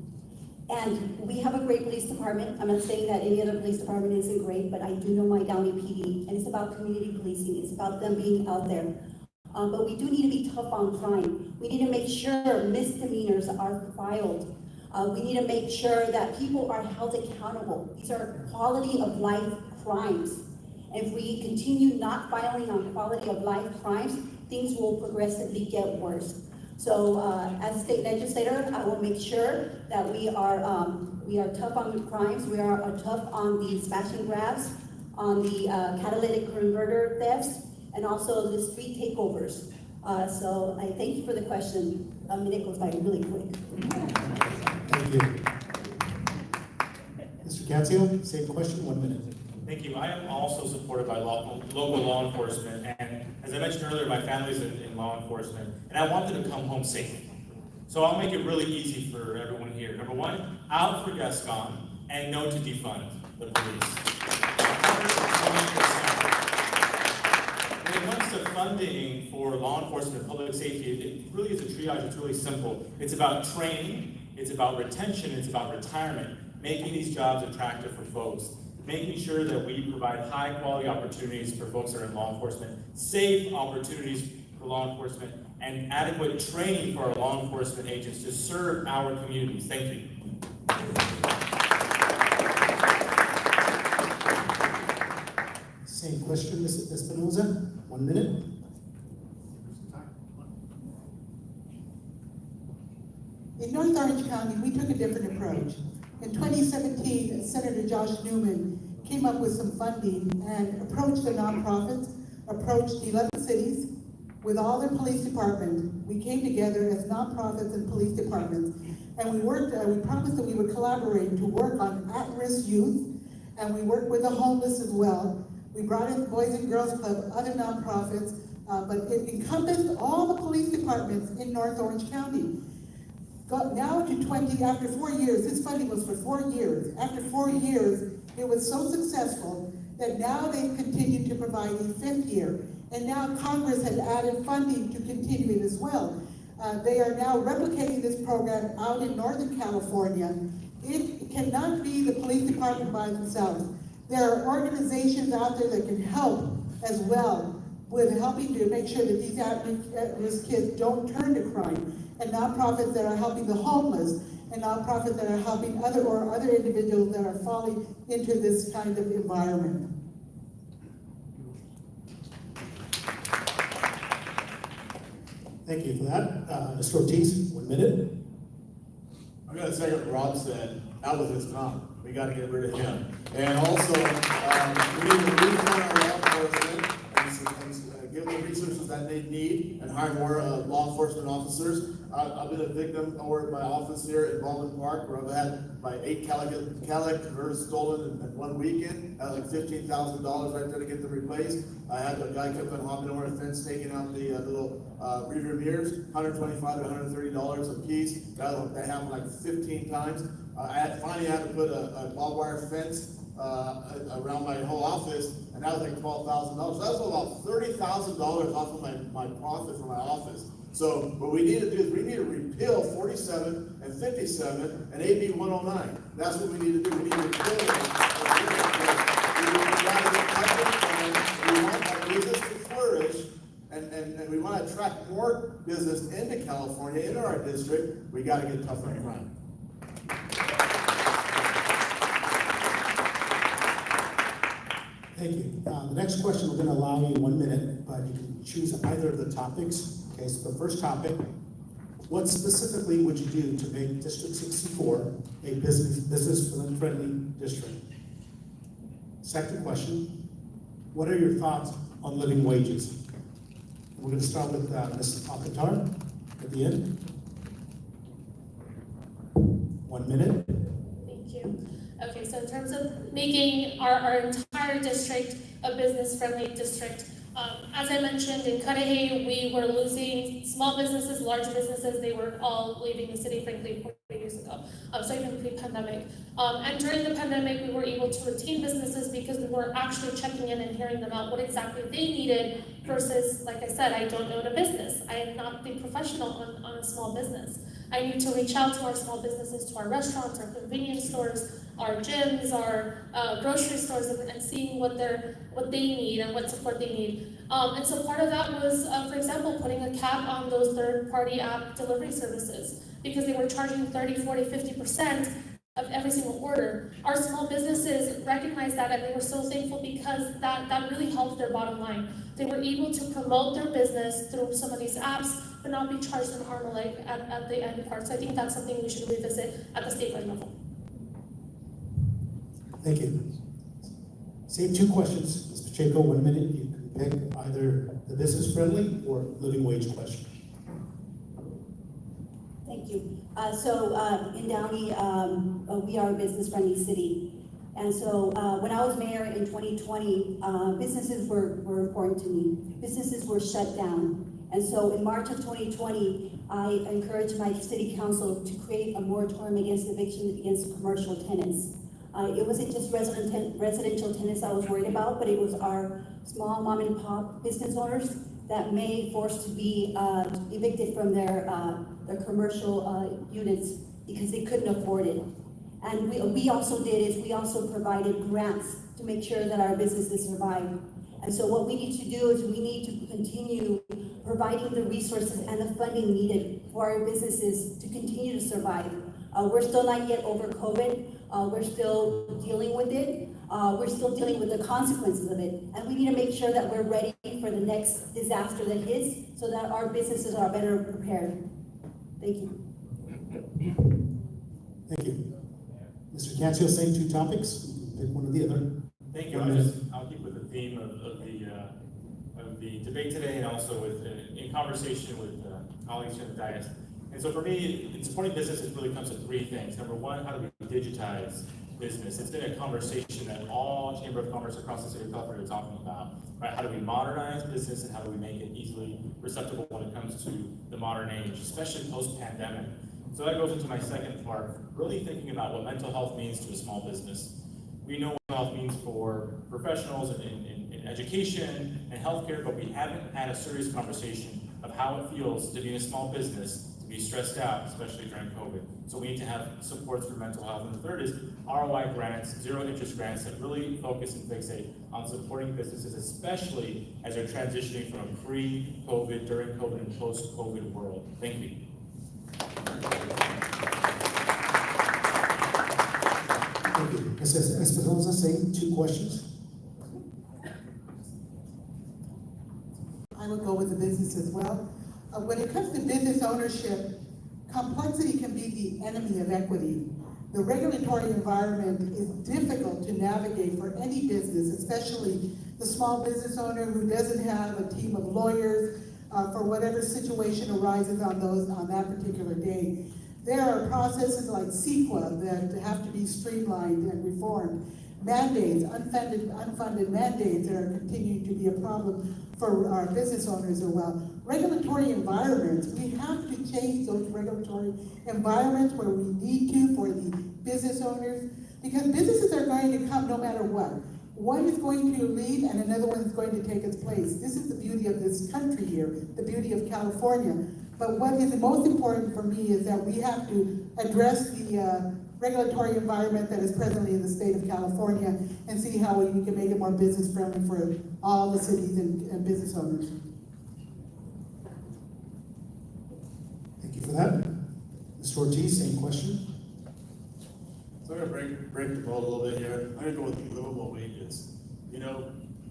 And we have a great police department. I'm not saying that any other police department isn't great, but I do know my Downey PD, and it's about community policing. It's about them being out there. But we do need to be tough on crime. We need to make sure misdemeanors are filed. We need to make sure that people are held accountable. These are quality of life crimes. If we continue not filing on quality of life crimes, things will progressively get worse. So as a state legislator, I will make sure that we are tough on crimes. We are tough on the smash and grabs, on the catalytic converter thefts, and also the street takeovers. So I thank you for the question. A minute goes by really quick. Thank you. Mr. Cancio, same question, 1 minute. Thank you. I am also supported by local law enforcement, and as I mentioned earlier, my family's in law enforcement, and I want them to come home safe. So I'll make it really easy for everyone here. Number one, out for Gascon, and no to defund the police. When it comes to funding for law enforcement, public safety, it really is a triage. It's really simple. It's about training, it's about retention, it's about retirement, making these jobs attractive for folks, making sure that we provide high quality opportunities for folks that are in law enforcement, safe opportunities for law enforcement, and adequate training for our law enforcement agents to serve our communities. Thank you. Same question, Ms. Espinoza, 1 minute. In North Orange County, we took a different approach. In 2017, Senator Josh Newman came up with some funding and approached the nonprofits, approached 11 cities with all their police departments. We came together as nonprofits and police departments, and we worked. We promised that we would collaborate to work on at-risk youth, and we worked with the homeless as well. We brought in the Boys and Girls Club, other nonprofits, but it encompassed all the police departments in North Orange County. Got now to 20, after 4 years, this funding was for 4 years. After 4 years, it was so successful that now they've continued to provide a 5th year. And now Congress has added funding to continue it as well. They are now replicating this program out in Northern California. It cannot be the police department by themselves. There are organizations out there that can help as well with helping to make sure that these at-risk kids don't turn to crime, and nonprofits that are helping the homeless, and nonprofits that are helping other individuals that are falling into this kind of environment. Thank you for that. Mr. Ortiz, 1 minute. I'm gonna second what Rob said. That was his comment. We gotta get rid of him. And also, we need to refund our law enforcement and give them the resources that they need and hire more law enforcement officers. I've been a victim over at my office here in Baldwin Park, where I've had my 8 Cadillac Converters stolen in 1 weekend. I had like $15,000 right there to get them replaced. I had a guy kept on hopping over the fence, taking out the little rear mirrors, $125 to $130 a piece. That happened like 15 times. I finally had to put a barbed wire fence around my whole office, and that was like $12,000. So that was about $30,000 off of my profit for my office. So what we need to do is we need to repeal 47 and 57 and AB 109. That's what we need to do. We need to repeal it. We want our business to flourish, and we want to attract more business into California, into our district. We got to get tougher on crime. Thank you. The next question, we're going to allow you 1 minute, but you can choose either of the topics. Okay, so the first topic, what specifically would you do to make District 64 a business-friendly district? Second question, what are your thoughts on living wages? We're going to start with Ms. Alcantar at the end. 1 minute. Thank you. Okay, so in terms of making our entire district a business-friendly district, as I mentioned, in Cudahy, we were losing small businesses, large businesses. They were all leaving the city, frankly, 40 years ago. So even pre-pandemic. And during the pandemic, we were able to retain businesses because we were actually checking in and hearing them out what exactly they needed versus, like I said, I don't own a business. I am not the professional on a small business. I need to reach out to our small businesses, to our restaurants, our convenience stores, our gyms, our grocery stores, and seeing what they need and what support they need. And so part of that was, for example, putting a cap on those third-party app delivery services because they were charging 30, 40, 50% of every single order. Our small businesses recognized that, and they were so thankful because that really helped their bottom line. They were able to promote their business through some of these apps, but not be charged an arm and leg at the end part. So I think that's something we should revisit at the statewide level. Thank you. Same 2 questions. Ms. Pacheco, 1 minute. You can pick either the business-friendly or living wage question. Thank you. In Downey, we are a business-friendly city. And so when I was mayor in 2020, businesses were important to me. Businesses were shut down. And so in March of 2020, I encouraged my city council to create a moratorium against eviction against commercial tenants. It wasn't just residential tenants I was worried about, but it was our small mom and pop business owners that may forced to be evicted from their commercial units because they couldn't afford it. And we also provided grants to make sure that our businesses survive. And so what we need to do is we need to continue providing the resources and the funding needed for our businesses to continue to survive. We're still not yet over COVID. We're still dealing with it. We're still dealing with the consequences of it. And we need to make sure that we're ready for the next disaster that hits so that our businesses are better prepared. Thank you. Thank you. Mr. Cancio, same two topics. Pick one or the other. Thank you. I'll keep with the theme of the debate today, and also with in conversation with colleagues here in the dais. And so for me, in supporting business, it really comes to three things. Number one, how do we digitize business? It's been a conversation that all Chamber of Commerce across the city of California are talking about. Right? How do we modernize business, and how do we make it easily receptible when it comes to the modern age, especially post-pandemic? So that goes into my second part, really thinking about what mental health means to a small business. We know what health means for professionals in education and healthcare, but we haven't had a serious conversation of how it feels to be in a small business, to be stressed out, especially during COVID. So we need to have supports for mental health. And the third is ROI grants, zero interest grants that really focus and fixate on supporting businesses, especially as they're transitioning from a pre-COVID, during COVID, and post-COVID world. Thank you. Thank you. Mrs. Espinoza, same two questions. I would go with the business as well. When it comes to business ownership, complexity can be the enemy of equity. The regulatory environment is difficult to navigate for any business, especially the small business owner who doesn't have a team of lawyers for whatever situation arises on that particular day. There are processes like CEQA that have to be streamlined and reformed. Mandates, unfunded mandates are continuing to be a problem for our business owners as well. Regulatory environments, we have to change those regulatory environments where we need to for the business owners, because businesses are going to come no matter what. One is going to leave and another one is going to take its place. This is the beauty of this country here, the beauty of California. But what is the most important for me is that we have to address the regulatory environment that is presently in the state of California and see how we can make it more business friendly for all the cities and business owners. Thank you for that. Mr. Ortiz, same question. So I'm gonna break the mold a little bit here. I'm gonna go with livable wages. You know,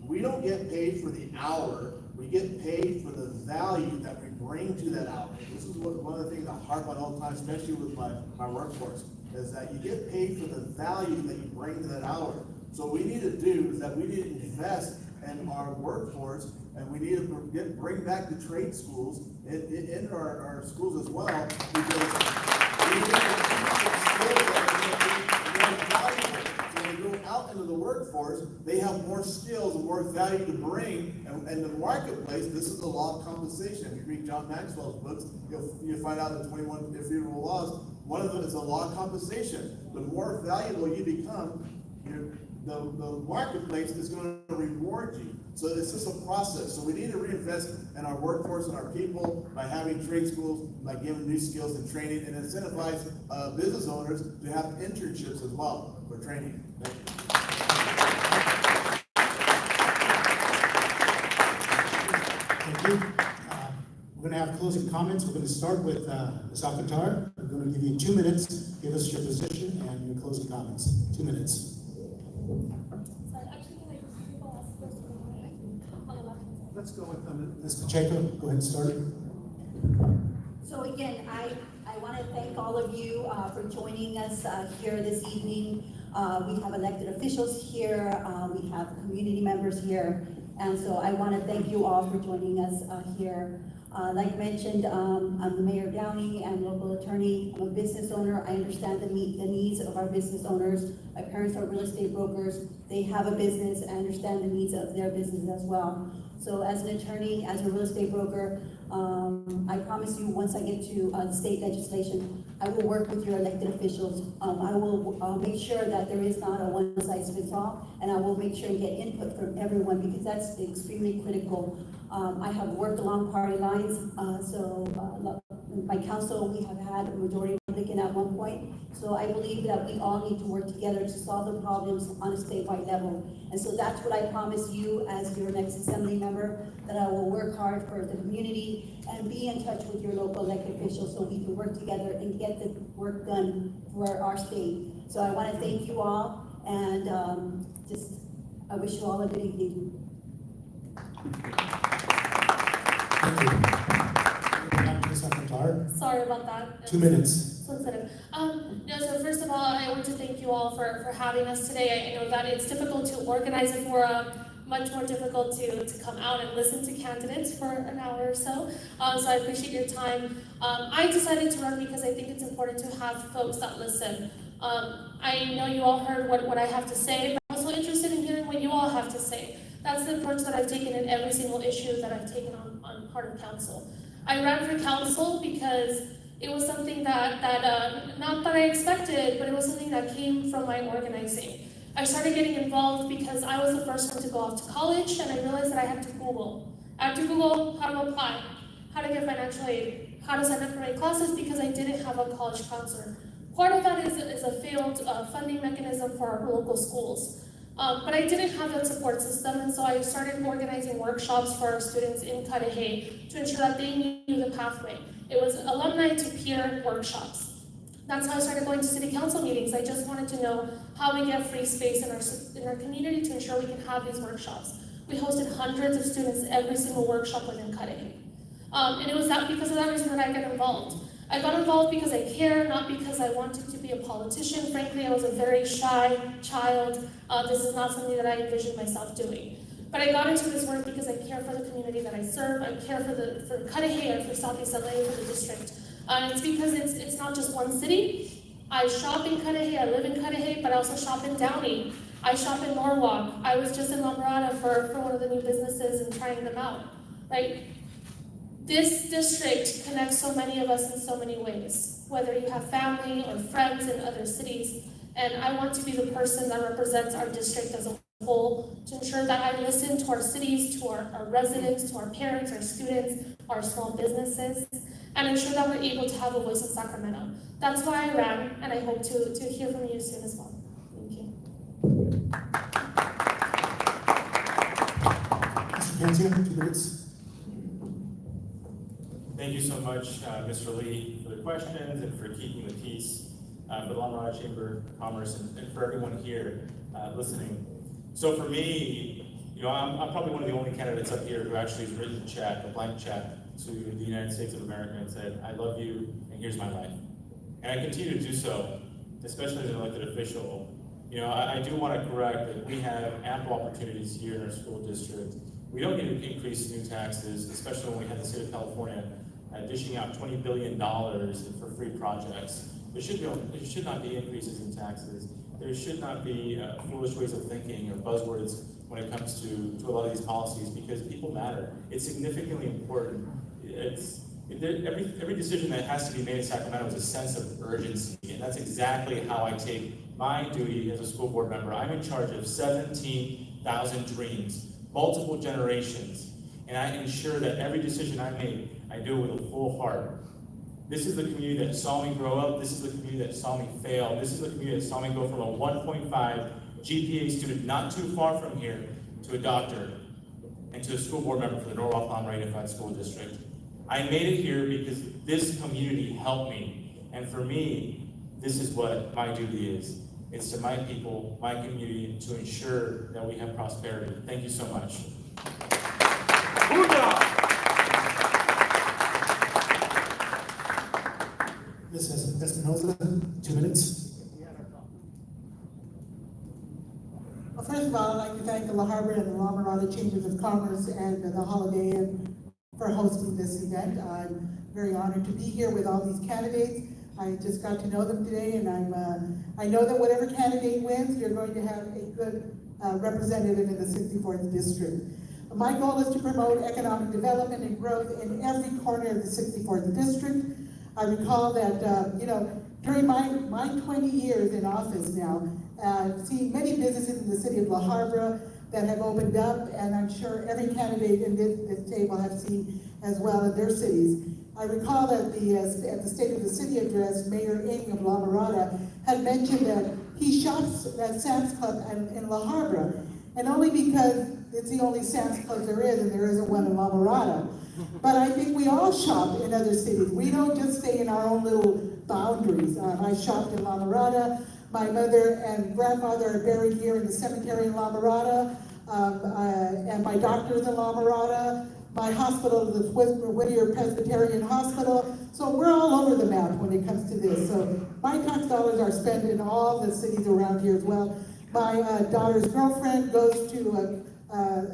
we don't get paid for the hour, we get paid for the value that we bring to that hour. This is one of the things I harp on all the time, especially with my workforce, is that you get paid for the value that you bring to that hour. So what we need to do is that we need to invest in our workforce, and we need to bring back the trade schools in our schools as well, because we need to skills that are more valuable. So when they go out into the workforce, they have more skills and more value to bring, and the marketplace, this is the law of compensation. If you read John Maxwell's books, you'll find out the 21 irrefutable laws. One of them is the law of compensation. The more valuable you become, the marketplace is going to reward you. So this is a process. So we need to reinvest in our workforce and our people by having trade schools, by giving new skills and training, and incentivize business owners to have internships as well for training. Thank you. Thank you. We're going to have closing comments. We're going to start with Ms. Alcantar. We're going to give you 2 minutes. Give us your position and your closing comments. 2 minutes. Let's go with Ms. Pacheco. Go ahead and start. So again, I want to thank all of you for joining us here this evening. We have elected officials here. We have community members here. And so I want to thank you all for joining us here. Like mentioned, I'm the mayor of Downey, I'm a local attorney, I'm a business owner. I understand the needs of our business owners. My parents are real estate brokers. They have a business. I understand the needs of their business as well. So as an attorney, as a real estate broker, I promise you, once I get to the state legislation, I will work with your elected officials. I will make sure that there is not a one-size-fits-all, and I will make sure and get input from everyone, because that's extremely critical. I have worked along party lines, my council, we have had a majority Republican at one point. So I believe that we all need to work together to solve the problems on a statewide level. And so that's what I promise you as your next assembly member, that I will work hard for the community and be in touch with your local elected officials so we can work together and get the work done for our state. So I want to thank you all, and I wish you all a good evening. Thank you. Ms. Alcantar, Sorry about that. 2 minutes. Sensitive. So first of all, I want to thank you all for having us today. I know that it's difficult to organize a forum, much more difficult to come out and listen to candidates for an hour or so. So I appreciate your time. I decided to run because I think it's important to have folks that listen. I know you all heard what I have to say, but I'm also interested in hearing what you all have to say. That's the approach that I've taken in every single issue that I've taken on part of council. I ran for council because it was something that not that I expected, but it was something that came from my organizing. I started getting involved because I was the first one to go off to college, and I realized that I had to Google. I had to Google how to apply, how to get financial aid, how to sign up for my classes, because I didn't have a college counselor. Part of that is a failed funding mechanism for our local schools. But I didn't have that support system, and so I started organizing workshops for our students in Cudahy to ensure that they knew the pathway. It was alumni to peer workshops. That's how I started going to city council meetings. I just wanted to know how we get free space in our community to ensure we can have these workshops. We hosted hundreds of students every single workshop within Cudahy. And it was because of that reason that I got involved. I got involved because I care, not because I wanted to be a politician. Frankly, I was a very shy child. This is not something that I envisioned myself doing. But I got into this work because I care for the community that I serve. I care for Cudahy and for Southeast LA, for the district. It's because it's not just one city. I shop in Cudahy, I live in Cudahy, but I also shop in Downey. I shop in Norwalk. I was just in La Mirada for one of the new businesses and trying them out, right? This district connects so many of us in so many ways, whether you have family or friends in other cities. And I want to be the person that represents our district as a whole, to ensure that I listen to our cities, to our residents, to our parents, our students, our small businesses, and ensure that we're able to have a voice in Sacramento. That's why I ran, and I hope to hear from you soon as well. Thank you. Mr. Cancio, 2 minutes. Thank you so much, Mr. Lee, for the questions and for keeping the peace, for the La Mirada Chamber of Commerce, and for everyone here listening. So for me, I'm probably one of the only candidates up here who actually has written a blank check to the United States of America and said, I love you, and here's my life. And I continue to do so, especially as an elected official. I do want to correct that we have ample opportunities here in our school district. We don't need to increase new taxes, especially when we have the state of California dishing out $20 billion for free projects. There should not be increases in taxes. There should not be foolish ways of thinking or buzzwords when it comes to a lot of these policies, because people matter. It's significantly important. Every decision that has to be made in Sacramento is a sense of urgency, and that's exactly how I take my duty as a school board member. I'm in charge of 17,000 dreams, multiple generations, and I ensure that every decision I make, I do it with a full heart. This is the community that saw me grow up. This is the community that saw me fail. This is the community that saw me go from a 1.5 GPA student not too far from here to a doctor and to a school board member for the Norwalk Unified School District. I made it here because this community helped me. And for me, this is what my duty is. It's to my people, my community, to ensure that we have prosperity. Thank you so much. Ms. Espinoza, 2 minutes. Well, first of all, I'd like to thank the La Habra and the La Mirada Chambers of Commerce and the Holiday Inn for hosting this event. I'm very honored to be here with all these candidates. I just got to know them today, and I know that whatever candidate wins, you're going to have a good representative in the 64th district. My goal is to promote economic development and growth in every corner of the 64th district. I recall that, during my 20 years in office now, I've seen many businesses in the city of Habra that have opened up, and I'm sure every candidate in this table have seen as well in their cities. I recall that at the State of the City address, Mayor Ng of La Mirada had mentioned that he shops at Sam's Club in La Habra, and only because it's the only Sam's Club there is, and there isn't one in La Mirada. But I think we all shop in other cities. We don't just stay in our own little boundaries. I shopped in La Mirada. My mother and grandfather are buried here in the cemetery in La Mirada, and my doctor is in La Mirada. My hospital is the Whittier Presbyterian Hospital. So we're all over the map when it comes to this. So my tax dollars are spent in all the cities around here as well. My daughter's girlfriend goes to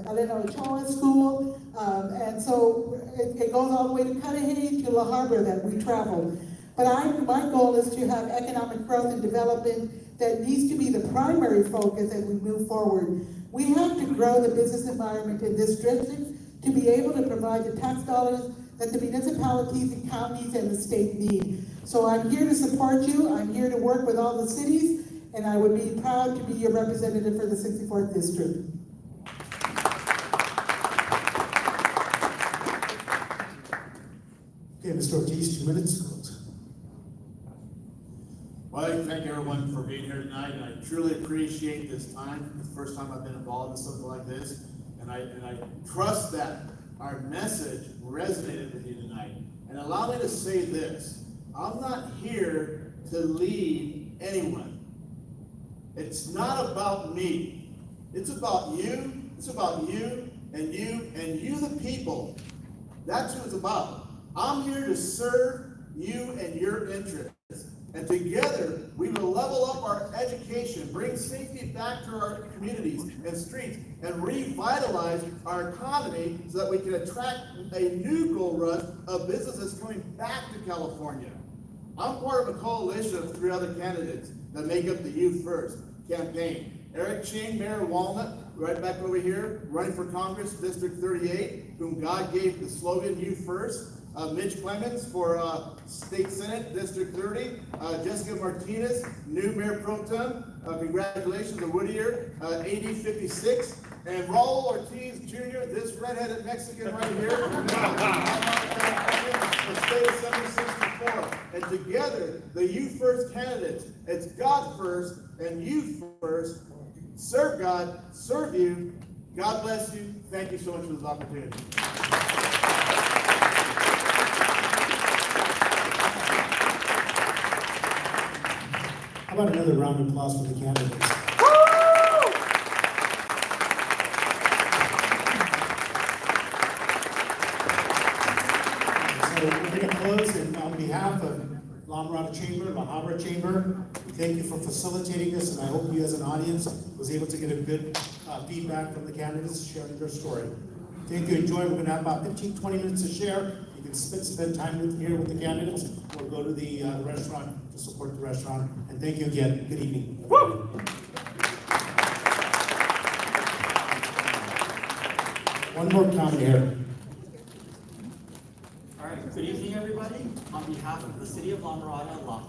Elena Ochoa School, and so it goes all the way to Cudahy to La Habra that we travel. But my goal is to have economic growth and development that needs to be the primary focus as we move forward. We have to grow the business environment in this district to be able to provide the tax dollars that the municipalities and counties and the state need. So I'm here to support you. I'm here to work with all the cities, and I would be proud to be your representative for the 64th district. Okay, Mr. Ortiz, 2 minutes. Well, I thank everyone for being here tonight, and I truly appreciate this time. It's the first time I've been involved in something like this, and I trust that our message resonated with you tonight. And allow me to say this: I'm not here to lead anyone. It's not about me. It's about you. It's about you and you and you, the people. That's what it's about. I'm here to serve you and your interests. And together, we will level up our education, bring safety back to our communities and streets, and revitalize our economy so that we can attract a new gold rush of businesses coming back to California. I'm part of a coalition of 3 other candidates that make up the You First campaign. Eric Ching, Mayor of Walnut, right back over here, running for Congress, District 38, whom God gave the slogan, You First. Mitch Clemens for State Senate, District 30. Jessica Martinez, new Mayor Pro Tem. Congratulations to Whittier, AD 56. And Raul Ortiz Jr., this redheaded Mexican right here, for State Assembly 64. And together, the You First candidates, it's God first and you first. Serve God, serve you. God bless you. Thank you so much for this opportunity. How about another round of applause for the candidates? So we're going to close, and on behalf of La Mirada Chamber, Bahabra Chamber, thank you for facilitating this, and I hope you as an audience was able to get a good feedback from the candidates sharing their story. Thank you, enjoy. We're going to have about 15-20 minutes to share. You can spend time here with the candidates, or go to the restaurant to support the restaurant. And thank you again. Good evening. Woo! One more comment here. All right, good evening, everybody. On behalf of the city of La Mirada,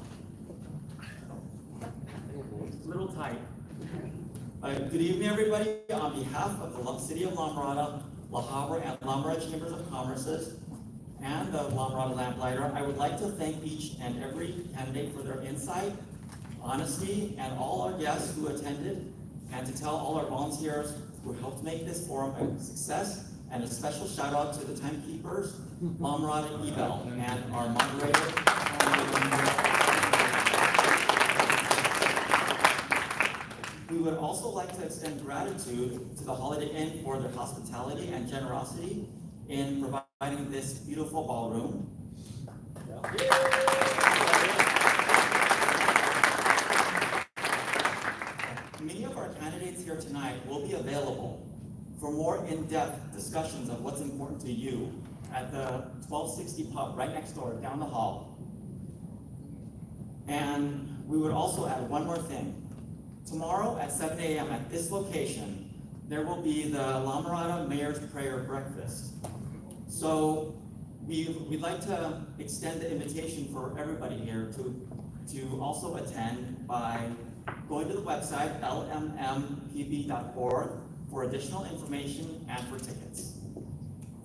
little tight. Good evening, everybody. On behalf of the city of La Mirada, La Habra, and La Mirada Chambers of Commerce, and the Mirada Lamplighter, I would like to thank each and every candidate for their insight, honesty, and all our guests who attended, and to tell all our volunteers who helped make this forum a success, and a special shout out to the timekeepers, Mirada Ebel, and our moderator. We would also like to extend gratitude to the Holiday Inn for their hospitality and generosity in providing this beautiful ballroom. Many of our candidates here tonight will be available for more in-depth discussions of what's important to you at the 1260 pub right next door, down the hall. And we would also add one more thing. Tomorrow at 7 a.m. at this location, there will be the La Mirada Mayor's Prayer Breakfast. So we'd like to extend the invitation for everybody here to also attend by going to the website lmmpb.org for additional information and for tickets.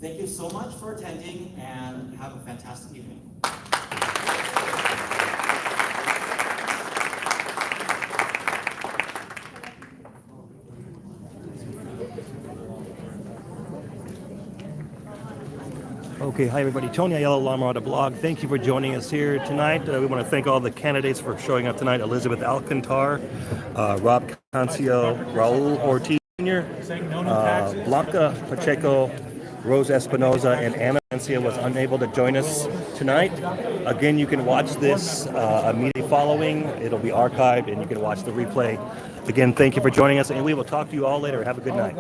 Thank you so much for attending and have a fantastic evening. Okay, hi everybody. Tony Ayala, La Mirada Blog. Thank you for joining us here tonight. We want to thank all the candidates for showing up tonight. Elizabeth Alcantar, Rob Cancio, Raul Ortiz Jr., Blanca Pacheco, Rosa Espinosa, and Anna Valencia was unable to join us tonight. Again, you can watch this immediately following. It'll be archived and you can watch the replay. Again, thank you for joining us and we will talk to you all later. Have a good night.